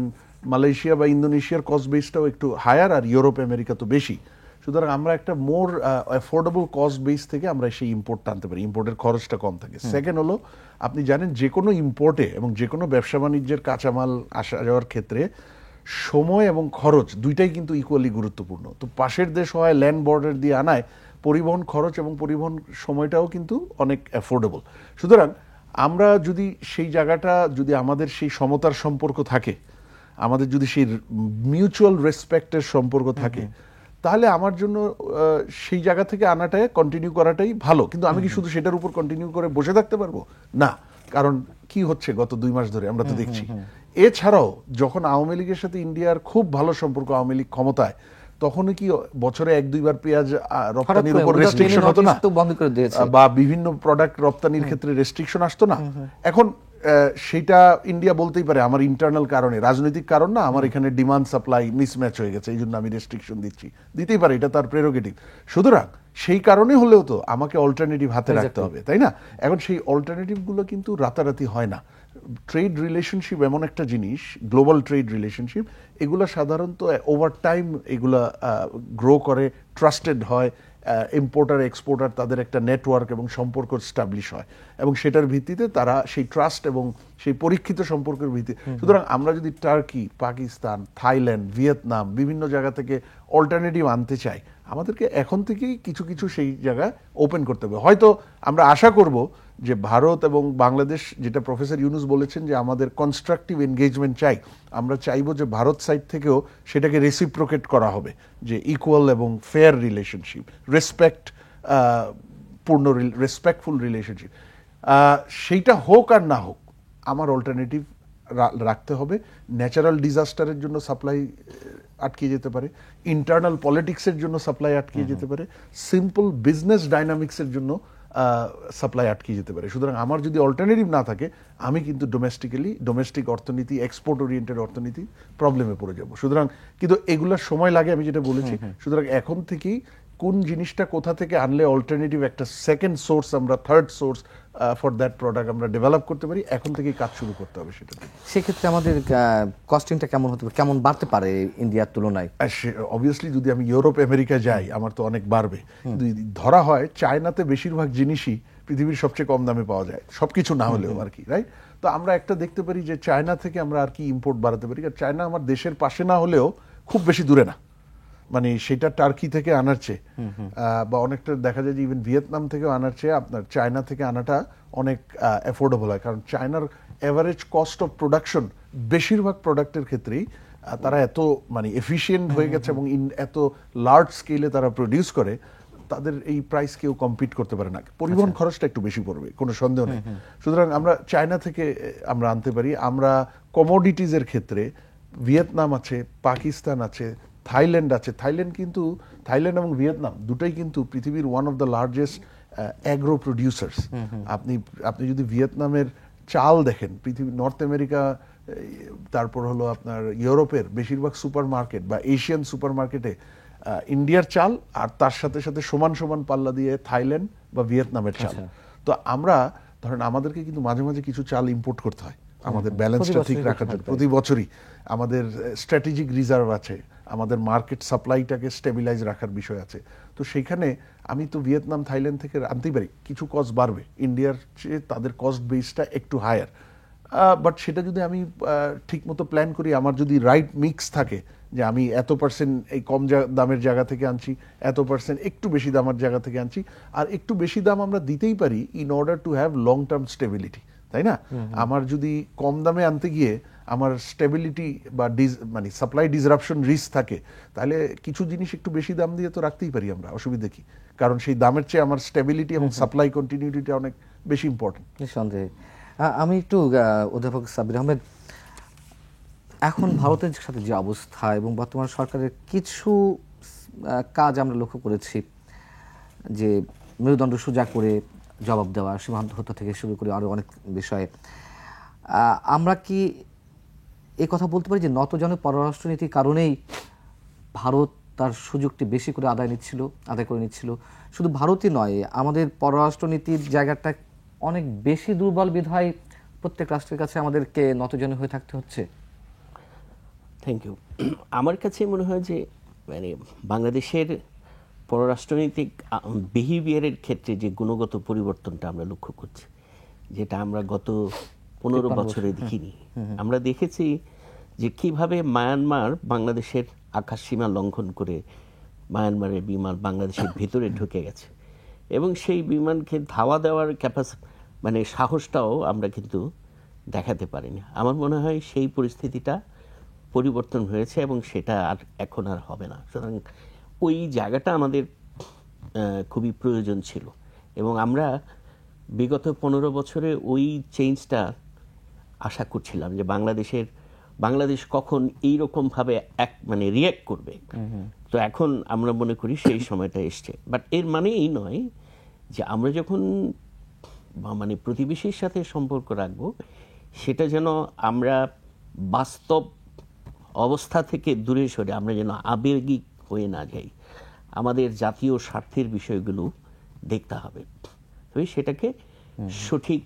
মালয়েশিয়া বা ইন্দোনেশিয়ার কস্ট বেসটাও একটু হায়ার, আর ইউরোপ আমেরিকা তো বেশি। সুতরাং আমরা একটা মোর অ্যাফোর্ডেবল কস্ট বেস থেকে আমরা সেই ইম্পোর্টটা আনতে পারি, ইম্পোর্টের খরচটা কম থাকে। সেকেন্ড হলো, আপনি জানেন যে কোনো ইম্পোর্টে এবং যে কোনো ব্যবসা বাণিজ্যের কাঁচামাল আসা যাওয়ার ক্ষেত্রে সময় এবং খরচ দুইটাই কিন্তু ইকুয়ালি গুরুত্বপূর্ণ। তো পাশের দেশ হয় ল্যান্ড বর্ডার দিয়ে আনায় পরিবহন খরচ এবং পরিবহন সময়টাও কিন্তু অনেক অ্যাফোর্ডেবল। সুতরাং আমরা যদি সেই জায়গাটা, যদি আমাদের সেই সমতার সম্পর্ক থাকে, আমাদের যদি সেই মিউচুয়াল রেসপেক্টের সম্পর্ক থাকে, তাহলে আমার জন্য সেই জায়গা থেকে আনাটাই কন্টিনিউ করাটাই ভালো। কিন্তু আমি কি শুধু সেটার উপর কন্টিনিউ করে বসে থাকতে পারবো? না, কারণ কি হচ্ছে গত 2 মাস ধরে আমরা তো দেখছি। এছাড়াও যখন আওয়ামী লীগের সাথে ইন্ডিয়ার খুব ভালো সম্পর্ক, আওয়ামী লীগ ক্ষমতায়, তখনই কি বছরে 1-2 বার পেঁয়াজ রপ্তানির উপর রেস্ট্রিকশন হতো না, বা বিভিন্ন প্রোডাক্ট রপ্তানির ক্ষেত্রে রেস্ট্রিকশন আসতো না? এখন সেটা ইন্ডিয়া বলতেই পারে আমার ইন্টারনাল কারণে, রাজনৈতিক কারণ না, আমার এখানে ডিমান্ড সাপ্লাই মিসম্যাচ হয়ে গেছে, এই জন্য আমি রেস্ট্রিকশন দিচ্ছি, দিতেই পারে, এটা তার প্রেরোগেটিভ। সুতরাং সেই কারণে হলেও তো আমাকে অল্টারনেটিভ হাতে রাখতে হবে, তাই না? এখন সেই অল্টারনেটিভগুলো কিন্তু রাতারাতি হয় না। ট্রেড রিলেশনশিপ এমন একটা জিনিস, গ্লোবাল ট্রেড রিলেশনশিপ, এগুলো সাধারণত ওভার টাইম এগুলা গ্রো করে, ট্রাস্টেড হয়, ইম্পোর্টার এক্সপোর্টার তাদের একটা নেটওয়ার্ক এবং সম্পর্ক স্টাবলিশ হয়, এবং সেটার ভিত্তিতে তারা সেই ট্রাস্ট এবং সেই পরীক্ষিত সম্পর্কের ভিত্তিতে। সুতরাং আমরা যদি টার্কি, পাকিস্তান, থাইল্যান্ড, ভিয়েতনাম বিভিন্ন জায়গা থেকে অল্টারনেটিভ আনতে চাই, আমাদেরকে এখন থেকেই কিছু কিছু সেই জায়গায় ওপেন করতে হবে। হয়তো আমরা আশা করব যে ভারত এবং বাংলাদেশ, যেটা প্রফেসর ইউনুস বলেছেন যে আমাদের কনস্ট্রাকটিভ এনগেজমেন্ট চাই, আমরা চাইবো যে ভারত সাইড থেকেও সেটাকে রেসিপ্রোকেট করা হবে, যে ইকুয়াল এবং ফেয়ার রিলেশনশিপ, রেসপেক্টফুল রিলেশনশিপ, সেইটা হোক আর না হোক আমার অল্টারনেটিভ রাখতে হবে। ন্যাচারাল ডিজাস্টারের জন্য সাপ্লাই আটকে যেতে পারে, ইন্টারনাল পলিটিক্সের জন্য সাপ্লাই আটকে যেতে পারে, সিম্পল বিজনেস ডাইনামিক্সের জন্য সাপ্লাই আটকে যেতে পারে। সুতরাং আমার যদি অল্টারনেটিভ না থাকে, আমি কিন্তু ডোমেস্টিক অর্থনীতি, এক্সপোর্ট ওরিয়েন্টেড অর্থনীতি প্রবলেমে পড়ে যাব। সুতরাং কিন্তু এগুলোর সময় লাগে, আমি যেটা বলেছি। সুতরাং এখন থেকেই কোন জিনিসটা কোথা থেকে আনলে অল্টারনেটিভ একটা সেকেন্ড সোর্স, আমরা third source for that product আমরা ডেভেলপ করতে পারি, এখন থেকেই কাজ শুরু করতে হবে সেটা। সেক্ষেত্রে আমাদের কস্টিংটা কেমন হতে পারে, কেমন বাড়তে পারে ইন্ডিয়ার তুলনায়? অবভিয়াসলি যদি আমি ইউরোপ আমেরিকা যাই, আমার তো অনেক বাড়বে। যদি ধরা হয় চায়নাতে বেশিরভাগ জিনিসই পৃথিবীর সবচেয়ে কম দামে পাওয়া যায়, সবকিছু না হলেও আর কি, রাইট? তো আমরা একটা দেখতে পারি যে চায়না থেকে আমরা আর কি ইম্পোর্ট বাড়াতে পারি। কারণ চায়না আমার দেশের পাশে না হলেও খুব বেশি দূরে না, মানে সেটা টার্কি থেকে আনার চেয়ে বা অনেকটা দেখা যায় যে ইভেন ভিয়েতনাম থেকেও আনার চেয়ে আপনার চায়না থেকে আনাটা অনেক অ্যাফোর্ডেবল হয়। কারণ চায়নার অ্যাভারেজ কস্ট অফ প্রোডাকশন বেশিরভাগ প্রোডাক্টের ক্ষেত্রেই তারা এত মানে এফিশিয়েন্ট হয়ে গেছে এবং এত লার্জ স্কেলে তারা প্রডিউস করে, তাদের এই প্রাইস কেউ কম্পিট করতে পারে না। পরিবহন খরচটা একটু বেশি পড়বে, কোনো সন্দেহ নেই। সুতরাং আমরা চায়না থেকে আমরা আনতে পারি। আমরা কমোডিটিজের ক্ষেত্রে ভিয়েতনাম আছে, পাকিস্তান আছে, থাইল্যান্ড আছে। থাইল্যান্ড এবং ভিয়েতনাম দুটোই কিন্তু পৃথিবীর one of the largest agro producers. আপনি যদি ভিয়েতনামের চাল দেখেন, পৃথিবী নর্থ আমেরিকা, তারপর হলো আপনার ইউরোপের বেশিরভাগ সুপার মার্কেট বা এশিয়ান সুপার মার্কেটে ইন্ডিয়ার চাল, আর তার সাথে সাথে সমান সমান পাল্লা দিয়ে থাইল্যান্ড বা ভিয়েতনামের চাল। তো আমরা ধরেন আমাদেরকে কিন্তু মাঝে মাঝে কিছু চাল ইম্পোর্ট করতে হয় আমাদের ব্যালেন্সটা ঠিক রাখার জন্য। প্রতি বছরই আমাদের স্ট্র্যাটেজিক রিজার্ভ আছে, আমাদের মার্কেট সাপ্লাইটাকে স্টেবিলাইজ রাখার বিষয় আছে। তো সেইখানে আমি তো ভিয়েতনাম, থাইল্যান্ড থেকে আনতেই পারি, কিছু কস্ট বাড়বে, ইন্ডিয়ার চেয়ে তাদের কস্ট বেসটা একটু হায়ার। বাট সেটা যদি আমি ঠিক মতো প্ল্যান করি, আমার যদি রাইট মিক্স থাকে, যে আমি এত পার্সেন্ট এই কম দামের জায়গা থেকে আনছি, এত পার্সেন্ট একটু বেশি দামের জায়গা থেকে আনছি, আর একটু বেশি দাম আমরা দিতেই পারি in order to have long term stability, তাই না? আমার যদি কম দামে আনতে গিয়ে আমার স্টেবিলিটি বা মানে সাপ্লাই ডিসরাপশন রিস্ক থাকে, তাহলে কিছু জিনিস একটু বেশি দাম দিয়ে তো রাখতেই পারি আমরা, অসুবিধা কি? কারণ সেই দামের চেয়ে আমার স্টেবিলিটি এবং সাপ্লাই কন্টিনিউটিটা অনেক বেশি ইম্পর্টেন্ট। নিঃসন্দেহে। আমি একটু অধ্যাপক সাব্বির আহমেদ, এখন ভারতের সাথে যে অবস্থা এবং বর্তমান সরকারের কিছু কাজ আমরা লক্ষ্য করেছি, যে মেরুদণ্ড সোজা করে জবাব দেওয়া, সীমান্ত হত্যা থেকে শুরু করে আরও অনেক বিষয়ে, আমরা কি এই কথা বলতে পারি যে নতজানু পররাষ্ট্রনীতির কারণেই ভারত তার সুযোগটি বেশি করে আদায় করে নিচ্ছিল? শুধু ভারতই নয়, আমাদের পররাষ্ট্রনীতির জায়গাটা অনেক বেশি দুর্বল বিধায় প্রত্যেক রাষ্ট্রের কাছে আমাদেরকে নতজানু হয়ে থাকতে হচ্ছে। Thank you. আমার কাছে মনে হয় যে মানে বাংলাদেশের পররাষ্ট্রনৈতিক বিহেভিয়ারের ক্ষেত্রে যে গুণগত পরিবর্তনটা আমরা লক্ষ্য করছি, যেটা আমরা গত 15 বছরে দেখিনি। আমরা দেখেছি যে কিভাবে মায়ানমার বাংলাদেশের আকাশ সীমা লঙ্ঘন করে মায়ানমারের বিমান বাংলাদেশের ভেতরে ঢুকে গেছে, এবং সেই বিমানকে ধাওয়া দেওয়ার মানে সাহসটাও আমরা কিন্তু দেখাতে পারিনি। আমার মনে হয় সেই পরিস্থিতিটা পরিবর্তন হয়েছে এবং সেটা আর এখন আর হবে না। সুতরাং ওই জায়গাটা আমাদের খুবই প্রয়োজন ছিল, এবং আমরা বিগত 15 বছরে ওই চেঞ্জটা আশা করছিলাম যে বাংলাদেশ কখন এইরকমভাবে মানে রিয়্যাক্ট করবে। তো এখন আমরা মনে করি সেই সময়টা এসছে। বাট এর মানে এই নয় যে আমরা যখন মানে প্রতিবেশীর সাথে সম্পর্ক রাখবো, সেটা যেন আমরা বাস্তব অবস্থা থেকে দূরে সরে আমরা যেন আবেগিক হয়ে না যাই। আমাদের জাতীয় স্বার্থের বিষয়গুলো দেখতে হবে, তবে সেটাকে সঠিক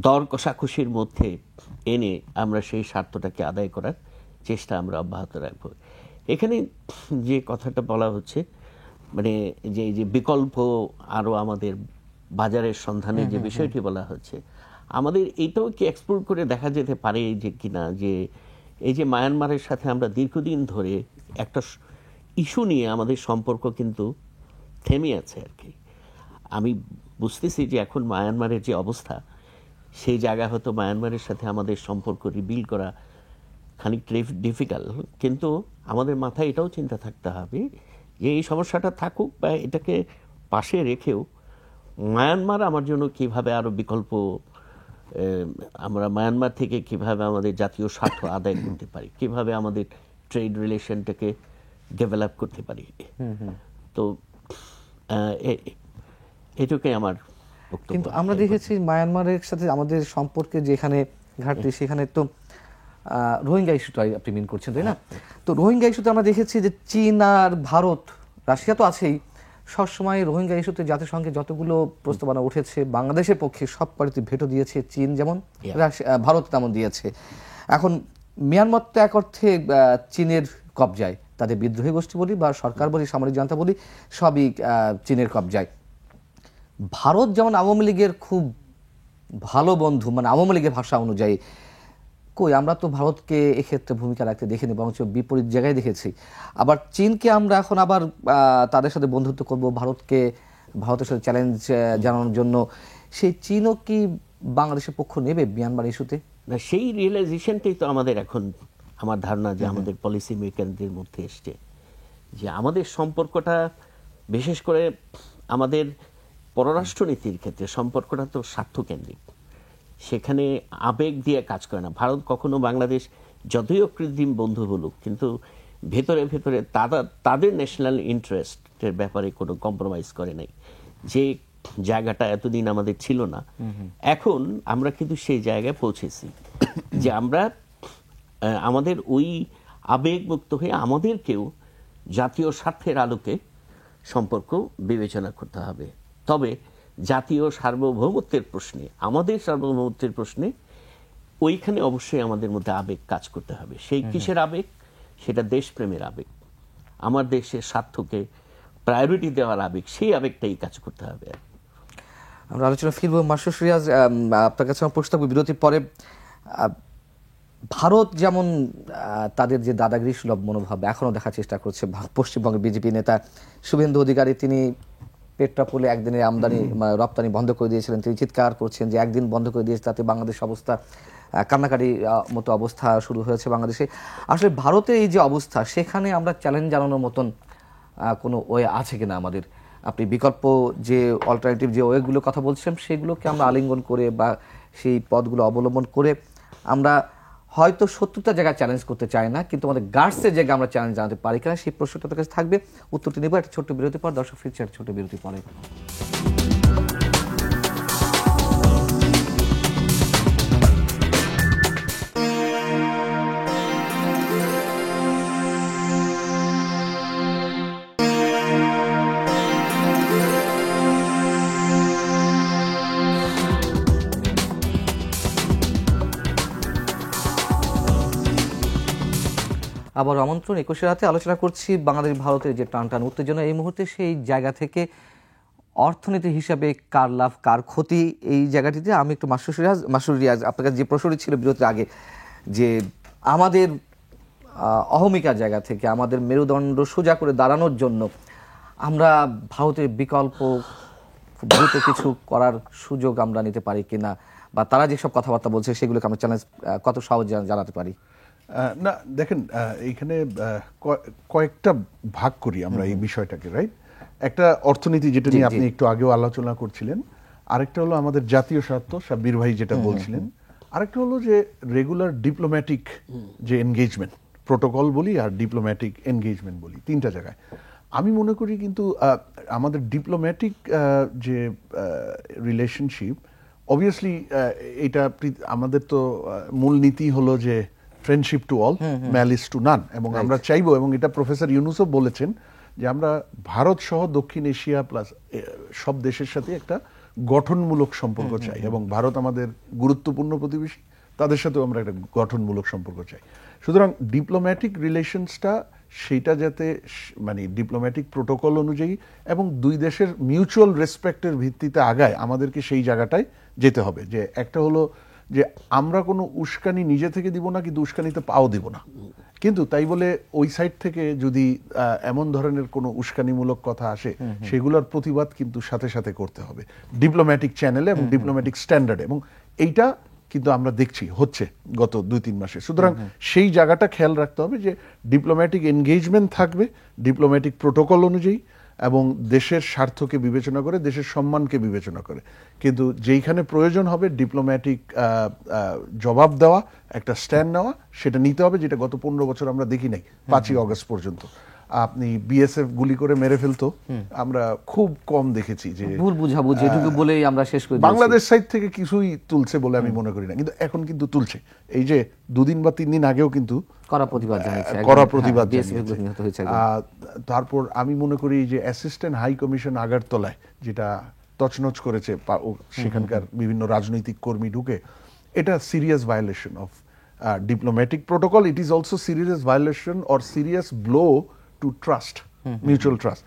দর কষাকষির মধ্যে এনে আমরা সেই স্বার্থটাকে আদায় করার চেষ্টা আমরা অব্যাহত রাখব। এখানে যে কথাটা বলা হচ্ছে মানে যে বিকল্প আরো আমাদের বাজারের সন্ধানে যে বিষয়টি বলা হচ্ছে, আমাদের এইটাও কি এক্সপ্লোর করে দেখা যেতে পারে যে কিনা যে এই যে মায়ানমারের সাথে আমরা দীর্ঘদিন ধরে একটা ইস্যু নিয়ে আমাদের সম্পর্ক কিন্তু থেমে আছে আর কি। আমি বুঝতেছি যে এখন মায়ানমারের যে অবস্থা, সেই জায়গা হয়তো মায়ানমারের সাথে আমাদের সম্পর্ক রিবিল্ড করা খানিকটা ডিফিকাল্ট, কিন্তু আমাদের মাথায় এটাও চিন্তা থাকতে হবে যে এই সমস্যাটা থাকুক বা এটাকে পাশে রেখেও মায়ানমার আমার জন্য কিভাবে আরো বিকল্প, আমরা মায়ানমার থেকে কিভাবে আমাদের জাতীয় স্বার্থ আদায় করতে পারি, কিভাবে আমাদের ট্রেড রিলেশনটাকে ডেভেলপ করতে পারি। তো এটুকুই আমার বক্তব্য। কিন্তু আমরা দেখেছি মায়ানমারের সাথে আমাদের সম্পর্কে যেখানে ঘাটতি, সেখানে তো রোহিঙ্গা ইস্যুটাই আপনি মিন করছেন, তাই না? তো রোহিঙ্গা ইস্যুতে আমরা দেখেছি যে চীন আর ভারত, রাশিয়া তো আছেই, সবসময় রোহিঙ্গা ইস্যুতে জাতিসংঘে যতগুলো প্রস্তাবনা উঠেছে বাংলাদেশের পক্ষে সব কয়টি ভেটো দিয়েছে চীন, যেমন ভারত তেমন দিয়েছে। এখন মিয়ানমার তো এক অর্থে চীনের কবজায়, তাদের বিদ্রোহী গোষ্ঠী বলি বা সরকার বলি, সামরিক জনতা বলি, সবই চীনের কবজায়। ভারত যেমন আওয়ামী লীগের খুব ভালো বন্ধু, মানে আওয়ামী লীগের ভাষা অনুযায়ী, কই আমরা তো ভারতকে এক্ষেত্রে ভূমিকা রাখতে দেখিনি, বরঞ্চ বিপরীত জায়গায় দেখেছি। আবার চীনকে আমরা এখন আবার তাদের সাথে বন্ধুত্ব করব, ভারতের সাথে চ্যালেঞ্জ জানানোর জন্য, সেই চীনও কি বাংলাদেশের পক্ষ নেবে মিয়ানমার ইস্যুতে? না, সেই রিয়েলাইজেশনটাই তো আমাদের এখন, আমার ধারণা যে আমাদের পলিসি মেকারদের মধ্যে এসছে যে আমাদের সম্পর্কটা, বিশেষ করে আমাদের পররাষ্ট্রনীতির ক্ষেত্রে সম্পর্কটা তো স্বার্থকেন্দ্রিক, সেখানে আবেগ দিয়ে কাজ করে না। ভারত কখনো বাংলাদেশ যতই অকৃত্রিম বন্ধু বলুক, কিন্তু ভেতরে ভেতরে তাদের ন্যাশনাল ইন্টারেস্টের ব্যাপারে কোনো কম্প্রোমাইজ করে নাই, যে জায়গাটা এতদিন আমাদের ছিল না। এখন আমরা কিন্তু সেই জায়গায় পৌঁছেছি যে আমরা আমাদের ওই আবেগমুক্ত হয়ে আমাদেরকেও জাতীয় স্বার্থের আলোকে সম্পর্ক বিবেচনা করতে হবে। তবে জাতীয় সার্বভৌমত্বের প্রশ্নে, আমাদের সার্বভৌমত্বের প্রশ্নে ওইখানে অবশ্যই আমাদের মধ্যে আবেগ কাজ করতে হবে। সেই কিসের আবেগ? সেটা দেশপ্রেমের আবেগ, আমার দেশের স্বার্থকে প্রায়োরিটি দেওয়ার আবেগ, সেই আবেগটাই কাজ করতে হবে। আমরা আলোচনা ফিরবো। মাসুদ রিয়াজ, আপনার কাছে আমার প্রশ্ন থাকবে বিরতির পরে। ভারত যেমন তাদের যে দাদাগিরি সুলভ মনোভাব এখনও দেখার চেষ্টা করছে, পশ্চিমবঙ্গের বিজেপি নেতা শুভেন্দু অধিকারী, তিনি পেট্রাপোলে একদিনের আমদানি রপ্তানি বন্ধ করে দিয়েছিলেন। তিনি চিৎকার করছেন যে একদিন বন্ধ করে দিয়েছে, তাতে বাংলাদেশ অবস্থা কান্নাকাটি মতো অবস্থা শুরু হয়েছে বাংলাদেশে। আসলে ভারতের এই যে অবস্থা, সেখানে আমরা চ্যালেঞ্জ জানানোর মতন কোনো ওয়ে আছে কিনা আমাদের? আপনি বিকল্প যে অল্টারনেটিভ যে ওয়েগুলো কথা বলছেন, সেগুলোকে আমরা আলিঙ্গন করে বা সেই পথগুলো অবলম্বন করে আমরা হয়তো 70টা জায়গায় চ্যালেঞ্জ করতে চাই না, কিন্তু আমাদের গার্ডসের জায়গায় আমরা চ্যালেঞ্জ জানাতে পারি কিনা, সেই প্রশ্নটা তাদের কাছে থাকবে। উত্তরটি নেব একটা ছোট্ট বিরতির পর। দর্শক ফিরছে একটা ছোট্ট বিরতির পরে। আবার আমন্ত্রণ 21 রাতে আলোচনা করছি বাংলাদেশ ভারতের যে টানটান উত্তেজনা এই মুহূর্তে, সেই জায়গা থেকে অর্থনীতি হিসাবে কার লাভ কার ক্ষতি, এই জায়গাটিতে আমি একটু মাসুদ রিয়াজ আপনার কাছে যে প্রশ্নটি ছিল বিরতির আগে, যে আমাদের অহমিকার জায়গা থেকে আমাদের মেরুদণ্ড সোজা করে দাঁড়ানোর জন্য আমরা ভারতের বিকল্প খুব দ্রুত কিছু করার সুযোগ আমরা নিতে পারি কিনা, বা তারা যেসব কথাবার্তা বলছে সেগুলোকে আমরা চ্যালেঞ্জ কত সহজ জানাতে পারি? না দেখেন, এইখানে কয়েকটা ভাগ করি আমরা এই বিষয়টাকে, রাইট? একটা অর্থনীতি, যেটা নিয়ে আপনি একটু আগেও আলোচনা করছিলেন, আরেকটা হলো আমাদের জাতীয় স্বার্থ, সাব্বির ভাই যেটা বলছিলেন, আরেকটা হলো যে রেগুলার ডিপ্লোম্যাটিক যে এনগেজমেন্ট, প্রোটোকল বলি আর ডিপ্লোম্যাটিক এনগেজমেন্ট বলি, তিনটা জায়গায়। আমি মনে করি কিন্তু আমাদের ডিপ্লোম্যাটিক যে রিলেশনশিপ, অবভিয়াসলি এটা আমাদের তো মূল নীতি হলো যে friendship to all, malice two নান, এবং আমরা চাইবো, এবং এটা প্রফেসর ইউনুসও বলেছেন, যে আমরা ভারত সহ দক্ষিণ এশিয়া প্লাস সব দেশের সাথে একটা গঠনমূলক সম্পর্ক চাই, এবং ভারত আমাদের গুরুত্বপূর্ণ প্রতিবেশী, তাদের সাথেও আমরা একটা গঠনমূলক সম্পর্ক চাই। সুতরাং ডিপ্লোম্যাটিক রিলেশনসটা সেইটা যাতে মানে ডিপ্লোম্যাটিক প্রোটোকল অনুযায়ী এবং দুই দেশের মিউচুয়াল রেসপেক্টের ভিত্তিতে আগায়, আমাদেরকে সেই জায়গাটায় যেতে হবে। যে একটা হলো যে আমরা কোনো উস্কানি নিজে থেকে দিব না, কিন্তু উস্কানিতে পাও দিব না, কিন্তু তাই বলে ওই সাইড থেকে যদি এমন ধরনের কোনো উস্কানিমূলক কথা আসে সেগুলোর প্রতিবাদ কিন্তু সাথে সাথে করতে হবে ডিপ্লোম্যাটিক চ্যানেলে এবং ডিপ্লোম্যাটিক স্ট্যান্ডার্ডে, এবং এইটা কিন্তু আমরা দেখছি হচ্ছে গত 2-3 মাসে। সুতরাং সেই জায়গাটা খেয়াল রাখতে হবে যে ডিপ্লোম্যাটিক এনগেজমেন্ট থাকবে ডিপ্লোম্যাটিক প্রোটোকল অনুযায়ী এবং দেশের স্বার্থকে বিবেচনা করে, দেশের সম্মানকে বিবেচনা করে, কিন্তু যেইখানে প্রয়োজন হবে ডিপ্লোম্যাটিক জবাব দেওয়া, একটা স্ট্যান্ড নেওয়া, সেটা নিতে হবে, যেটা গত 15 বছর আমরা দেখি নাই। 5ই অগস্ট পর্যন্ত আপনি বিএসএফ গুলি করে মেরে ফেলতো, আমরা খুব কম দেখেছি যে ভুল বুঝাবুঝি এটুকু বলেই আমরা শেষ করে দিয়েছি। বাংলাদেশ সাইড থেকে কিছুই তুলছে বলে আমি মনে করি না, কিন্তু এখন কিন্তু তুলছে। এই যে 2 দিন বা 3 দিন আগেও কিন্তু কড়া প্রতিবাদ জানিয়েছে, কড়া প্রতিবাদ জানিয়েছে। তারপর আমি মনে করি যে অ্যাসিস্ট্যান্ট হাই কমিশন আগরতলায় যেটা তছনছ করেছে সেখানকার বিভিন্ন রাজনৈতিক কর্মী ঢুকে, এটা serious violation of diplomatic protocol. It is also serious violation or serious blow to trust, mutual trust.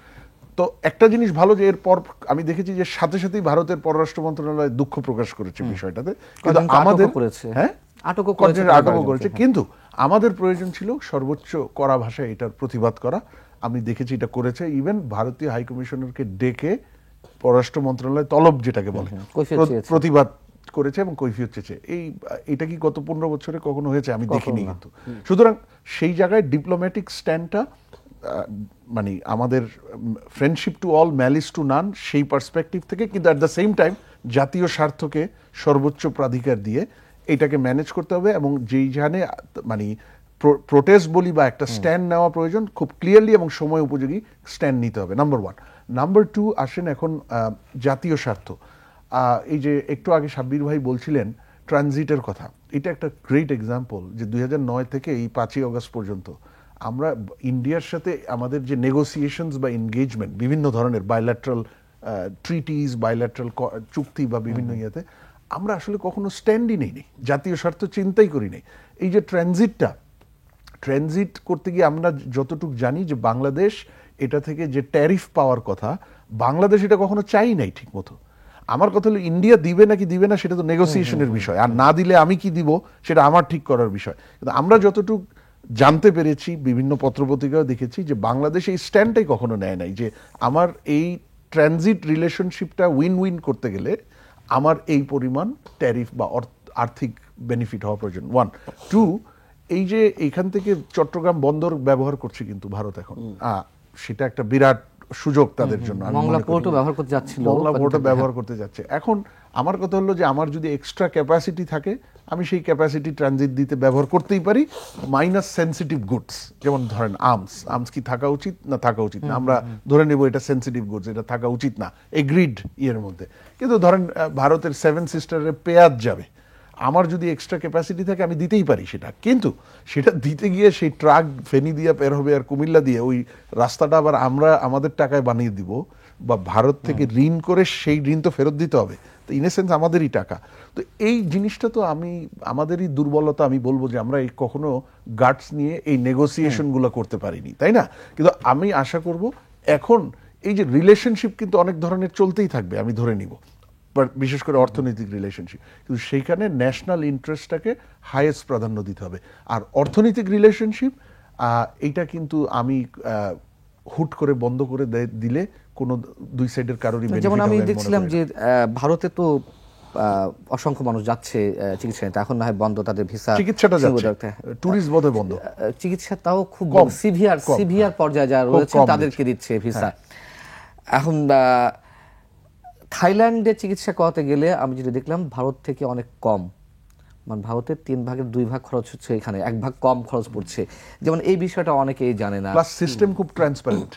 তো একটা জিনিস ভালো যে এরপর আমি দেখেছি যে সাথে সাথেই ভারতের পররাষ্ট্র মন্ত্রণালয় দুঃখ প্রকাশ করেছে বিষয়টাতে, কিন্তু আমাদের আটকও করেছে, কিন্তু আমাদের প্রয়োজন ছিল সর্বোচ্চ কড়া ভাষায় এটার প্রতিবাদ করা। আমি দেখেছি এটা করেছে, ইভেন ভারতীয় হাই কমিশনারকে ডেকে পররাষ্ট্র মন্ত্রণালয় তলব যেটাকে বলে প্রতিবাদ করেছে এবং কৈফিয়ত চেয়েছে। এটা কি গত 15 বছরে কখনো হয়েছে? আমি দেখিনি কিন্তু। সুতরাং সেই জায়গায় ডিপ্লোম্যাটিক স্ট্যান্ডটা মানে আমাদের friendship to all malice two নান সেই পার্সপেক্টিভ থেকে, কিন্তু অ্যাট দ্য সেম টাইম জাতীয় স্বার্থকে সর্বোচ্চ প্রাধিকার দিয়ে এটাকে ম্যানেজ করতে হবে, এবং যেইখানে মানে প্রোটেস্ট বলি বা একটা স্ট্যান্ড নেওয়া প্রয়োজন, খুব ক্লিয়ারলি এবং সময় উপযোগী স্ট্যান্ড নিতে হবে, নাম্বার 1। নাম্বার 2 আসেন এখন জাতীয় স্বার্থ। এই যে একটু আগে সাব্বির ভাই বলছিলেন ট্রানজিটের কথা, এটা একটা গ্রেট এক্সাম্পল যে 2009 থেকে এই 5ই অগস্ট পর্যন্ত আমরা ইন্ডিয়ার সাথে আমাদের যে নেগোসিয়েশনস বা এনগেজমেন্ট, বিভিন্ন ধরনের বাইল্যাটারাল ট্রিটিস, বাইল্যাটারাল চুক্তি বা বিভিন্ন ইয়েতে আমরা আসলে কখনো স্ট্যান্ডই নেই, জাতীয় স্বার্থ চিন্তাই করি নাই। এই যে ট্রানজিট করতে গিয়ে আমরা যতটুকু জানি যে বাংলাদেশ এটা থেকে যে ট্যারিফ পাওয়ার কথা, বাংলাদেশ এটা কখনো চাই নাই ঠিক মতো। আমার কথা হলো ইন্ডিয়া দিবে নাকি দিবে না সেটা তো নেগোসিয়েশনের বিষয়, আর না দিলে আমি কি দিব সেটা আমার ঠিক করার বিষয়। কিন্তু আমরা যতটুকু জানতে পেরেছি, বিভিন্ন পত্রপত্রিকাও দেখেছি যে বাংলাদেশ এই স্ট্যান্ডটাই কখনো নেয় নাই যে আমার এই ট্রানজিট রিলেশনশিপটা উইন উইন করতে গেলে আমার এই পরিমাণ ট্যারিফ বা আর্থিক বেনিফিট হওয়া প্রয়োজন। 1, 2, এই যে এইখান থেকে চট্টগ্রাম বন্দর ব্যবহার করছে কিন্তু ভারত এখন, সেটা একটা বিরাট সুযোগ তাদের জন্য। মংলা পোর্টও ব্যবহার করতে যাচ্ছিল, মংলা পোর্টও ব্যবহার করতে যাচ্ছে। এখন আমার কথা হলো যে আমার যদি এক্সট্রা ক্যাপাসিটি থাকে, আমি সেই ক্যাপাসিটি ট্রানজিট দিতে ব্যবহার করতেই পারি, মাইনাস সেনসিটিভ গুডস, যেমন ধরেন আর্মস কি থাকা উচিত না থাকা উচিত না, আমরা ধরে নেব এটা সেনসিটিভ গুডস, এটা থাকা উচিত না, এগ্রিড ইয়ের মধ্যে। কিন্তু ধরেন ভারতের 7 সিস্টারের পেঁয়াজ যাবে, আমার যদি এক্সট্রা ক্যাপাসিটি থাকে আমি দিতেই পারি সেটা, কিন্তু সেটা দিতে গিয়ে সেই ট্রাক ফেনী দিয়ে বের হবে আর কুমিল্লা দিয়ে ওই রাস্তাটা আবার আমরা আমাদের টাকায় বানিয়ে দিব, বা ভারত থেকে ঋণ করে সেই ঋণ তো ফেরত দিতে হবে, তো ইন এ সেন্স আমাদেরই টাকা। তো এই জিনিসটা তো আমাদেরই দুর্বলতা, আমি বলবো যে আমরা এই কখনো গাটস নিয়ে এই নেগোসিয়েশনগুলো করতে পারিনি, তাই না? কিন্তু আমি আশা করব এখন এই যে রিলেশনশিপ কিন্তু অনেক ধরনের চলতেই থাকবে, আমি ধরে নিব, বিশেষ করে অর্থনৈতিক রিলেশনশিপ, কিন্তু সেইখানে ন্যাশনাল ইন্টারেস্টটাকে হাইয়েস্ট প্রাধান্য দিতে হবে। আর অর্থনৈতিক রিলেশনশিপ এইটা কিন্তু আমি হুট করে বন্ধ করে দিলে কোনো দুই সাইডের কারোরই বেনিফিট হবে। যেমন আমি দেখছিলাম যে ভারতে তো অসংখ্য মানুষ যাচ্ছে চিকিৎসা নিতে, এখন না হয় বন্ধ তাদের ভিসা, চিকিৎসাটা যাচ্ছে, ট্যুরিস্ট বোধহয় বন্ধ, চিকিৎসা তাও খুব সিভিয়ার পর্যায়ে যারা রয়েছে তাদেরকে দিচ্ছে ভিসা। এখন থাইল্যান্ডে চিকিৎসা করাতে গেলে আমি যেটা দেখলাম ভারত থেকে অনেক কম, মানে ভারতের 3 ভাগের 2 ভাগ খরচ হচ্ছে, এখানে 1 ভাগ কম খরচ পড়ছে। যেমন এই বিষয়টা অনেকেই জানে না। প্লাস সিস্টেম খুব ট্রান্সপারেন্ট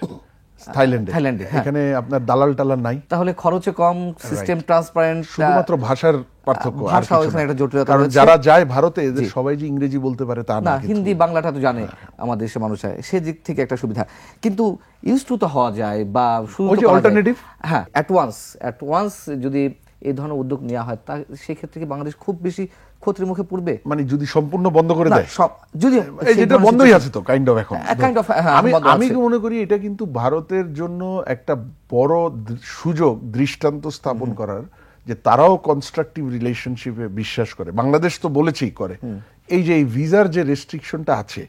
থাইল্যান্ডে, এখানে আপনার দালাল টালাল নাই, তাহলে খরচে কম, সিস্টেম ট্রান্সপারেন্ট, শুধুমাত্র ভাষার পার্থক্য, ভাষাও এখানে একটা জটিলতা কারণ যারা যায় ভারতে এদের সবাই যে ইংরেজি বলতে পারে তা না, হিন্দি বাংলাটা তো জানে আমাদের দেশের মানুষ, সে দিক থেকে একটা সুবিধা। কিন্তু ইউজ টু তো হওয়া যায় বা অল্টারনেটিভ, হ্যাঁ, অ্যাট ওয়ান্স যদি এই ধরনের উদ্যোগ নেওয়া হয়, তা সেক্ষেত্রে কি বাংলাদেশ খুব বেশি ক্ষতির মুখে পড়বে? মানে যদি সম্পূর্ণ বন্ধ করে দেয়, যদি যেটা বন্ধই আছে তো কাইন্ড অফ এখন আমি আমি মনে করি এটা কিন্তু ভারতের জন্য একটা বড় সুযোগ দৃষ্টান্ত স্থাপন করার, যে তারাও কনস্ট্রাকটিভ রিলেশনশিপে বিশ্বাস করে। বাংলাদেশ তো বলেছেই করে। এই যে এই ভিসার যে রেস্ট্রিকশনটা আছে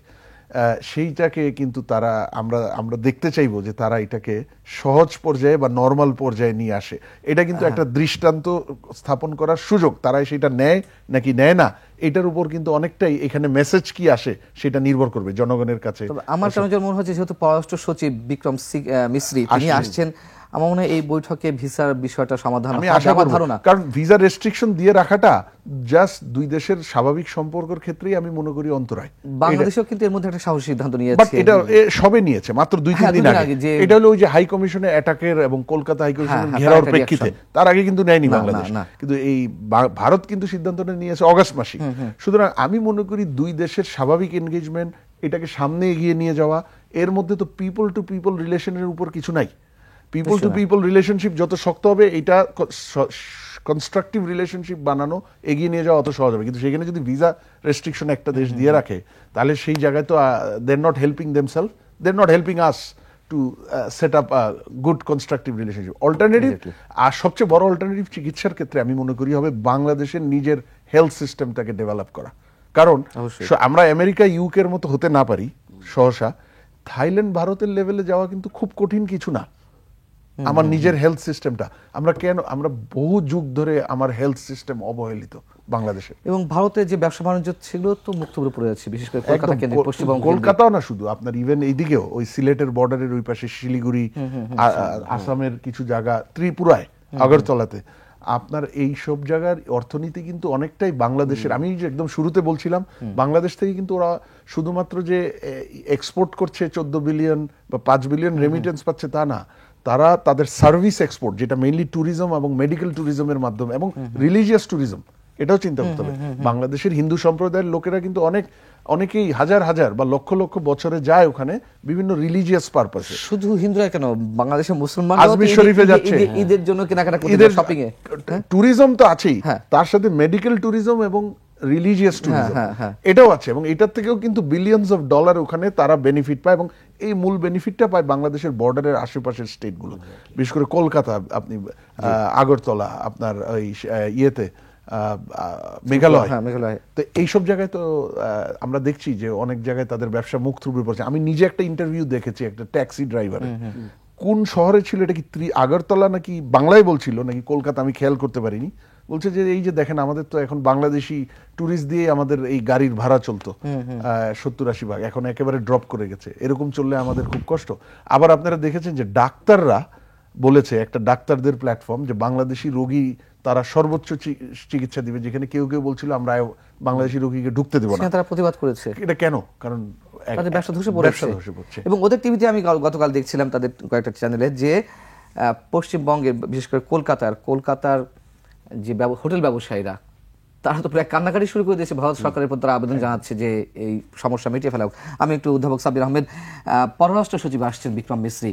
সেইটাকে কিন্তু তারা আমরা দেখতে চাইবো যে তারা এটাকে সহজ পর্যায়ে বা নর্মাল পর্যায়ে নিয়ে আসে। এটা কিন্তু একটা দৃষ্টান্ত স্থাপন করার সুযোগ। তারা সেটা নেয় নাকি নেয় না, এটার উপর কিন্তু অনেকটাই এখানে মেসেজ কি আসে সেটা নির্ভর করবে জনগণের কাছে। আমার কেন মনে হচ্ছে, যেহেতু পররাষ্ট্র সচিব বিক্রম মিশ্রি তিনি আসছেন, আমার মনে হয় এই বৈঠকে ভিসার বিষয়টা সমাধান আমি আশা করব, কারণ ভিসা রেস্ট্রিকশন দিয়ে রাখাটা জাস্ট দুই দেশের স্বাভাবিক সম্পর্কের ক্ষেত্রেই আমি মনে করি অন্তরায়। বাংলাদেশও কিন্তু এর মধ্যে একটা সাহসী সিদ্ধান্ত নিয়েছে, বাট এটা সবে নিয়েছে মাত্র 2-3 দিন আগে। এটা হলো ওই যে হাই কমিশনের অ্যাটাকের এবং কলকাতা হাই কমিশনের ঘেরাওর প্রেক্ষিতে, তার আগে কিন্তু নেয়নি বাংলাদেশ। কিন্তু এই ভারত কিন্তু সিদ্ধান্তটা নিয়েছে অগাস্ট মাসে। সুতরাং আমি মনে করি দুই দেশের স্বাভাবিক এনগেজমেন্ট, এটাকে সামনে এগিয়ে নিয়ে যাওয়া, এর মধ্যে তো পিপল টু পিপল রিলেশনের উপর কিছু নাই। পিপল টু পিপল রিলেশনশিপ যত শক্ত হবে, এটা কনস্ট্রাকটিভ রিলেশনশিপ বানানো, এগিয়ে নিয়ে যাওয়া অত সহজ হবে। কিন্তু সেখানে যদি ভিসা রেস্ট্রিকশন একটা দেশ দিয়ে রাখে, তাহলে সেই জায়গায় তো they are not helping themselves, they are not helping us to set up a good constructive relationship. Alternative, আর সবচেয়ে বড় অল্টারনেটিভ চিকিৎসার ক্ষেত্রে আমি মনে করি হবে বাংলাদেশের নিজের হেলথ সিস্টেমটাকে ডেভেলপ করা। কারণ আমরা আমেরিকা ইউকের মতো হতে না পারি সহসা, থাইল্যান্ড ভারতের লেভেলে যাওয়া কিন্তু খুব কঠিন কিছু না। আমার নিজের হেলথ সিস্টেমটা, আমরা বহু যুগ ধরে আমার হেলথ সিস্টেম অবহেলিত বাংলাদেশে। এবং ভারতের যে ব্যবসা বাণিজ্য ছিল তো মুক্ত পড়ে যাচ্ছে, বিশেষ করে কলকাতা কেন্দ্রিক, পশ্চিমবঙ্গ, কলকাতাও না শুধু, আপনার ইভেন এইদিকেও ওই সিলেটের বর্ডারের ওই পাশে শিলিগুড়ি, আসামের কিছু জায়গা, ত্রিপুরায়, আগরতলাতে, আপনার এই সব জায়গার অর্থনীতি কিন্তু অনেকটাই বাংলাদেশের। আমি যে একদম শুরুতে বলছিলাম, বাংলাদেশ থেকে কিন্তু ওরা শুধুমাত্র যে এক্সপোর্ট করছে 14 বিলিয়ন বা 5 বিলিয়ন রেমিটেন্স পাচ্ছে তা না, তারা তাদের সার্ভিস এক্সপোর্ট, যেটা মেইনলি ট্যুরিজম এবং মেডিকেল ট্যুরিজমের মাধ্যমে এবং রিলিজিয়াস ট্যুরিজম, এটাও চিন্তা করতে হবে। বাংলাদেশের হিন্দু সম্প্রদায়ের লোকেরা কিন্তু অনেকেই হাজার হাজার বা লক্ষ লক্ষ বছরে যায় ওখানে বিভিন্ন রিলিজিয়াস পারপাসে। শুধু হিন্দুরা কেন, বাংলাদেশের মুসলমান আজমির শরীফে যাচ্ছে ঈদের জন্য কেনাকাটা করতে, শপিং এ। ট্যুরিজম তো আছেই, তার সাথে মেডিকেল ট্যুরিজম এবং রিলিজিয়াস ট্যুরিজম এটাও আছে, এবং এটার থেকেও কিন্তু বিলিয়নস অফ ডলার ওখানে তারা বেনিফিট পায়, এবং এই মূল বেনিফিটটা পায় বাংলাদেশের বর্ডারের আশেপাশের স্টেটগুলো, বিশেষ করে কলকাতা, আপনি আগরতলা, আপনার ওই ইয়েতে মেঘালয়, তো এইসব জায়গায় তো আমরা দেখছি যে অনেক জায়গায় তাদের ব্যবসা মুখ থুবড়ে পড়ছে। আমি নিজে একটা ইন্টারভিউ দেখেছি একটা ট্যাক্সি ড্রাইভারের, কোন শহরে ছিল এটা, কি আগরতলা নাকি বাংলায় বলছিল নাকি কলকাতা, আমি খেয়াল করতে পারিনি। বলছে যে এই যে দেখেন, আমাদের তো এখন বাংলাদেশি ট্যুরিস্ট দিয়ে আমাদের এই গাড়ির ভাড়া চলতো 70-80 ভাগ, এখন একেবারে ড্রপ করে গেছে, এরকম চললে আমাদের খুব কষ্ট। আবার আপনারা দেখেছেন যে ডাক্তাররা বলেছে, একটা ডাক্তারদের প্ল্যাটফর্ম, যে বাংলাদেশি রোগী তারা সর্বোচ্চ চিকিৎসা দিবে, যেখানে কেউ কেউ বলছিল আমরা বাংলাদেশি রোগীকে ঢুকতে দেব না। তারা প্রতিবাদ করেছে। এটা কেন? কারণ তাদের ব্যবসা ধসে পড়ছে। এবং ওদের টিভিতে আমি গতকাল দেখছিলাম, তাদের কয়েকটা চ্যানেলে, যে পশ্চিমবঙ্গের বিশেষ করে কলকাতার যে হোটেল ব্যবসায়ীরা, তারা তো প্রায় কান্নাকাটি শুরু করে দিয়েছে, ভারত সরকারের উপর তারা আবেদন জানাচ্ছে যে এই সমস্যা মিটিয়ে ফেলা হোক। আমি একটু অধ্যাপক সাব্বির আহমেদ, পররাষ্ট্র সচিব আসছেন বিক্রম মিশ্রি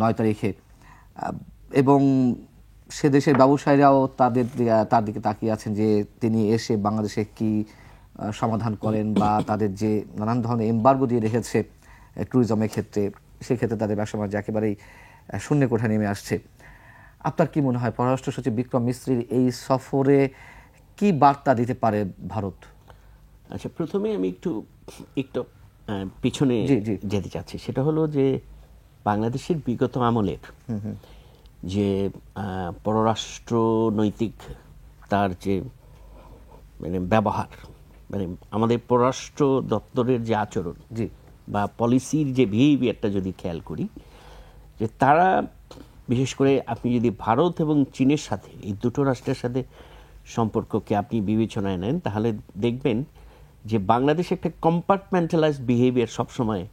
9 তারিখে, এবং সে দেশের ব্যবসায়ীরাও তার দিকে তাকিয়ে আছেন যে তিনি এসে বাংলাদেশে কি সমাধান করেন, বা তাদের যে নানান ধরনের এমবার্গো দিয়ে রেখেছে ট্যুরিজমের ক্ষেত্রে, সেক্ষেত্রে তাদের ব্যবসা বাণিজ্য একেবারেই শূন্য কোঠা নেমে আসছে। আপনার কি মনে হয় পররাষ্ট্র সচিব বিক্রম মিশ্রির এই সফরে কি বার্তা দিতে পারে ভারত? আচ্ছা, প্রথমে আমি একটু পিছনে যেতে চাচ্ছি। সেটা হলো যে বাংলাদেশের বিগত আমলের যে পররাষ্ট্র নৈতিক তার যে ব্যবহার, আমাদের পররাষ্ট্র দপ্তরের যে আচরণ বা পলিসির যে বিহেভিয়ারটা যদি খেয়াল করি, যে তারা বিশেষ করে আপনি যদি ভারত এবং চীনের সাথে, এই দুটো রাষ্ট্রের সাথে সম্পর্ককে আপনি বিবেচনায় নেন, তাহলে দেখবেন যে বাংলাদেশ একটা কম্পার্টমেন্টালাইজড বিহেভিয়ার সবসময়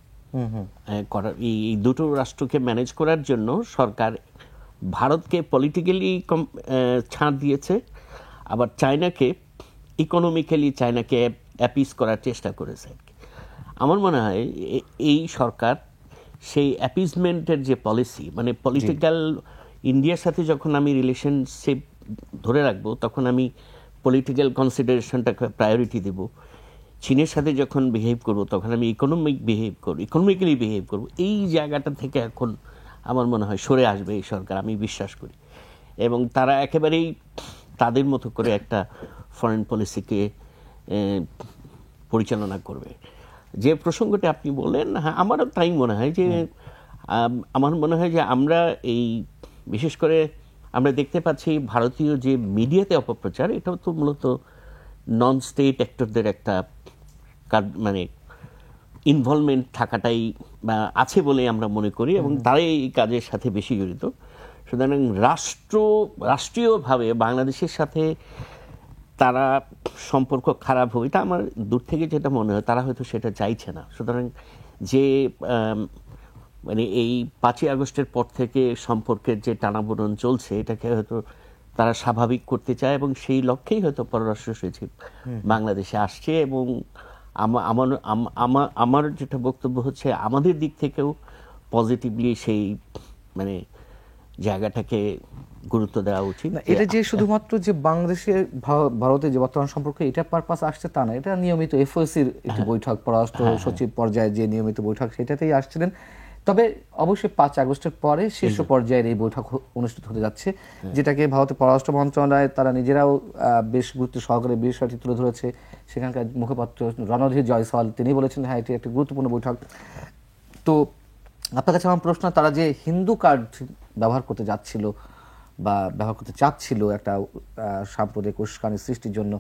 করার, এই দুটো রাষ্ট্রকে ম্যানেজ করার জন্য সরকার ভারতকে পলিটিক্যালি ছাড় দিয়েছে, আবার চায়নাকে ইকোনমিক্যালি অ্যাপিস করার চেষ্টা করেছে। আমার মনে হয় এই সরকার সেই অ্যাপিসমেন্টের যে পলিসি, পলিটিক্যাল ইন্ডিয়ার সাথে যখন আমি রিলেশনশিপ ধরে রাখবো তখন আমি পলিটিক্যাল কনসিডারেশনটাকে প্রায়োরিটি দেব। চীনের সাথে যখন বিহেভ করব তখন আমি ইকোনমিক্যালি বিহেভ করব। এই জায়গাটা থেকে এখন আমার মনে হয় সরে আসবে এই সরকার, আমি বিশ্বাস করি। এবং তারা একেবারেই তাদের মতো করে একটা ফরেন পলিসিকে পরিচালনা করবে। যে প্রসঙ্গটি আপনি বললেন, হ্যাঁ আমারও তাই মনে হয় যে আমার মনে হয় যে আমরা এই বিশেষ করে আমরা দেখতে পাচ্ছি ভারতীয় যে মিডিয়াতে অপপ্রচার, এটাও তো মূলত নন স্টেট অ্যাক্টরদের একটা মানে ইনভলভমেন্ট থাকাটাই আছে বলে আমরা মনে করি, এবং তারাই এই কাজের সাথে বেশি জড়িত। সুতরাং রাষ্ট্রীয়ভাবে বাংলাদেশের সাথে তারা সম্পর্ক খারাপ হবে, এটা আমার দূর থেকে যেটা মনে হয়, তারা হয়তো সেটা চাইছে না। সুতরাং যে মানে এই 5ই আগস্টের পর থেকে সম্পর্কের যে টানাপোড়েন চলছে, এটাকে হয়তো তারা স্বাভাবিক করতে চায়, এবং সেই লক্ষ্যেই হয়তো পররাষ্ট্র সচিব বাংলাদেশে আসছে। এবং আমার যেটা বক্তব্য হচ্ছে, আমাদের দিক থেকেও পজিটিভলি সেই মানে জায়গাটাকে গুরুত্ব দেওয়া উচিত। এটা যে শুধুমাত্র যে বাংলাদেশের ভারতের যে বর্তমান সম্পর্ক এটা পারপাস আসছে তা না, এটা নিয়মিত এফওসির একটি বৈঠক, পররাষ্ট্র সচিব পর্যায়ে যে নিয়মিত বৈঠক সেটাতেই আসছিলেন। তবে অবশ্যই 5 আগস্টের পরে শীর্ষ পর্যায়ের এই বৈঠক অনুষ্ঠিত হতে যাচ্ছে, যেটাকে ভারতের পররাষ্ট্র মন্ত্রণালয় তারা নিজেরাও বেশ গুরুত্ব সহকারে বিষয়টি তুলে ধরেছে। সেখানকার মুখপাত্র রণধীর জয়সওয়াল তিনি বলেছেন হ্যাঁ এটি একটি গুরুত্বপূর্ণ বৈঠক। তো আপনার কাছে আমার প্রশ্ন, তারা যে হিন্দু কার্ড ব্যবহার করতে যাচ্ছিল বা ব্যবহার করতে চাচ্ছিল একটা সাম্প্রদায়িক উস্কানি সৃষ্টির জন্য,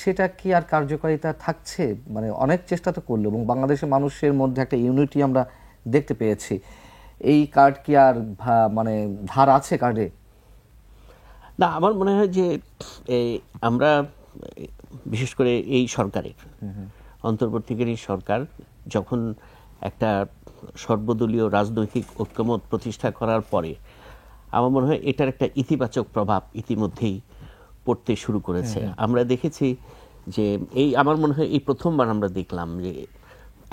সেটা কি আর কার্যকারিতা থাকছে? মানে অনেক চেষ্টা তো করলো, এবং বাংলাদেশের মানুষের মধ্যে একটা ইউনিটি আমরা দেখতে পেয়েছি। এই কার্ড কি আর মানে ধার আছে কার্ডে? না, আমার মনে হয় যে আমরা বিশেষ করে এই সরকারের অন্তর্বর্তীকালীন সরকার যখন একটা সর্বদলীয় রাজনৈতিক ঐক্যমত প্রতিষ্ঠা করার পরে আমার মনে হয় এটার একটা ইতিবাচক প্রভাব ইতিমধ্যেই পড়তে শুরু করেছে। আমরা দেখেছি যে আমার মনে হয় এই প্রথমবার আমরা দেখলাম যে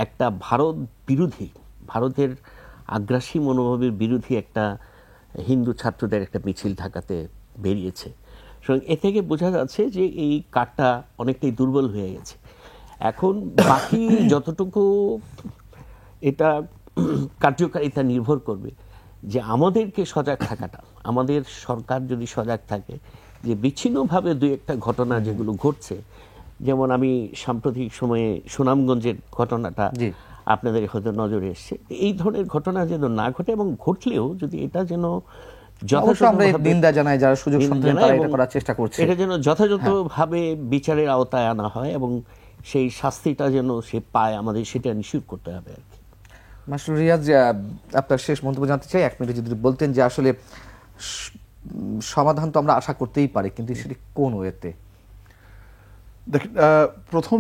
একটা ভারতের আগ্রাসী মনোভাবের বিরোধী একটা হিন্দু ছাত্রদের একটা মিছিল ঢাকাতে বেরিয়েছে। সুতরাং এ থেকে বোঝা যাচ্ছে যে এই কার্ডটা অনেকটাই দুর্বল হয়ে গেছে। এখন বাকি যতটুকু এটা কার্যকারিতা নির্ভর করবে যে আমাদেরকে সজাগ থাকাটা, আমাদের সরকার যদি সজাগ থাকে যে বিচ্ছিন্নভাবে দুই একটা ঘটনা যেগুলো ঘটছে, যেমন আমি সাম্প্রতিক সময়ে সুনামগঞ্জের ঘটনাটা আপনাদের হয়তো নজরে এসছে, এই ধরনের ঘটনা যেন না ঘটে, এবং ঘটলেও যদি এটা যেন এটা যেন যথাযথভাবে বিচারের আওতায় আনা হয় এবং সেই শাস্তিটা যেন সে পায়, আমাদের সেটা নিশ্চিত করতে হবে আর কি। মাস্টার রিয়াজ, আপনার শেষ মন্তব্য জানতে চাই, 1 মিনিট যদি বলতেন যে আসলে সমাধান তো আমরা আশা করতেই পারি, কিন্তু সেটি কোন ওয়েতে? দেখেন, প্রথম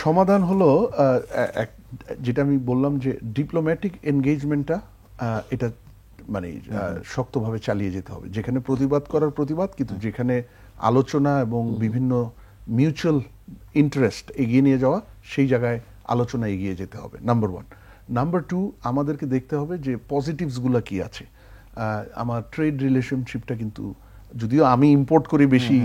সমাধান হলো যেটা আমি বললাম যে ডিপ্লোম্যাটিক এনগেজমেন্টটা এটা মানে শক্তভাবে চালিয়ে যেতে হবে। যেখানে প্রতিবাদ করার প্রতিবাদ, কিন্তু যেখানে আলোচনা এবং বিভিন্ন মিউচুয়াল ইন্টারেস্ট এগিয়ে নিয়ে যাওয়া, সেই জায়গায় আলোচনা এগিয়ে যেতে হবে, নাম্বার 1। নাম্বার 2, আমাদেরকে দেখতে হবে যে পজিটিভসগুলো কি আছে। আমার ট্রেড রিলেশনশিপটা কিন্তু, যদিও আমি ইম্পোর্ট করি বেশি,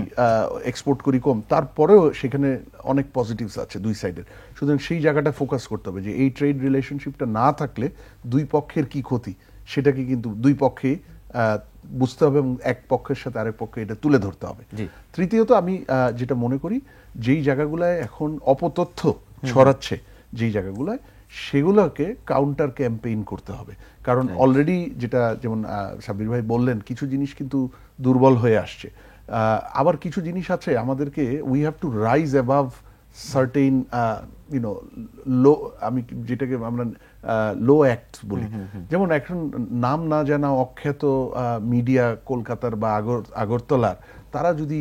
এক্সপোর্ট করি কম, তারপরেও সেখানে অনেক পজিটিভস আছে দুই সাইডের। সুতরাং সেই জায়গাটা ফোকাস করতে হবে যে এই ট্রেড রিলেশনশিপটা না থাকলে দুই পক্ষের কি ক্ষতি, সেটাকে কিন্তু দুই পক্ষেই বুঝতে হবে এবং এক পক্ষের সাথে আরেক পক্ষে এটা তুলে ধরতে হবে। তৃতীয়ত, আমি যেটা মনে করি, যেই জায়গাগুলায় এখন অপতথ্য ছড়াচ্ছে, যেই জায়গাগুলায়, সেগুলোকে কাউন্টার ক্যাম্পেইন করতে হবে। কারণ অলরেডি যেটা যেমন সাব্বির ভাই বললেন, কিছু জিনিস কিন্তু দুর্বল হয়ে আসছে। আবার কিছু জিনিস আছে আমাদেরকে, we have to rise above certain low, আমি যেটাকে আমরা লো অ্যাক্ট বলি। যেমন এখন নাম না জানা অখ্যাত মিডিয়া কলকাতার বা আগরতলার, তারা যদি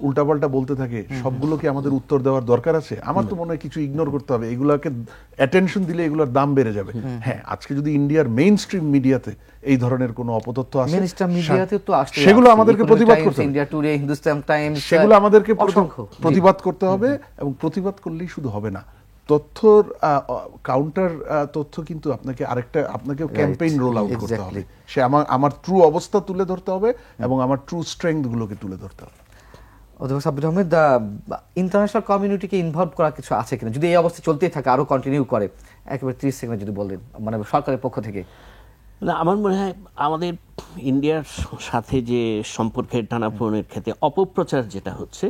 উল্টাপাল্টা বলতে থাকে, সবগুলোকে আমাদের উত্তর দেওয়ার দরকার আছে? আমার তো মনে হয় কিছু ইগনোর করতে হবে, এগুলোকে অ্যাটেনশন দিলে এগুলোর দাম বেড়ে যাবে। হ্যাঁ, আজকে যদি ইন্ডিয়ার মেইন স্ট্রিম মিডিয়াতে এই ধরনের কোনো অপতথ্য আছে, সেগুলো আমাদেরকে প্রতিবাদ করতে হবে, সেগুলো আমাদেরকে প্রতিবাদ করতে হবে। এবং প্রতিবাদ করলেই শুধু হবে না, তথ্যর কাউন্টার তথ্য কিন্তু আপনাকে ক্যাম্পেইন রোল আউট করতে হবে। সে আমার ট্রু অবস্থা তুলে ধরতে হবে এবং আমার ট্রু স্ট্রেংথ গুলোকে তুলে ধরতে হবে। অধ্যাপক সাব্বির আহমেদ, ইন্টারন্যাশনাল কমিউনিটিকে ইনভলভ করা কিছু আছে কিনা, যদি এই অবস্থা চলতেই থাকে আরো কন্টিনিউ করে, একেবারে 30 সেকেন্ড যদি বলেন, মানে সরকারের পক্ষ থেকে। না, আমার মনে হয় আমাদের ইন্ডিয়ার সাথে যে সম্পর্কের টানাপোড়েনের ক্ষেত্রে অপপ্রচার যেটা হচ্ছে,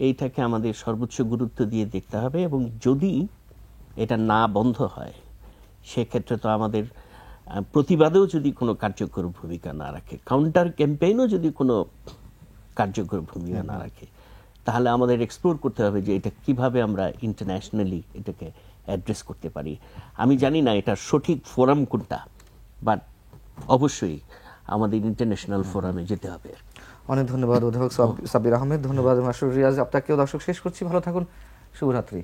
এইটাকে আমাদের সর্বোচ্চ গুরুত্ব দিয়ে দেখতে হবে, এবং যদি এটা না বন্ধ হয় সেক্ষেত্রে তো আমাদের প্রতিবাদেও যদি কোনো কার্যকর ভূমিকা না রাখে, কাউন্টার ক্যাম্পেইনও যদি কোনো কার্যকর ভূমিকা না রাখে, তাহলে আমাদের এক্সপ্লোর করতে হবে যে এটা কিভাবে আমরা ইন্টারন্যাশনালি এটাকে অ্যাড্রেস করতে পারি। আমি জানি না এটা সঠিক ফোরাম কোনটা, বাট অবশ্যই আমাদের ইন্টারন্যাশনাল ফোরামে যেতে হবে। অনেক ধন্যবাদ অধ্যাপক সাব্বির আহমেদ, ধন্যবাদ মাসুর রিয়াজ, আপনাকেও। দর্শক শেষ করছি, ভালো থাকুন, শুভরাত্রি।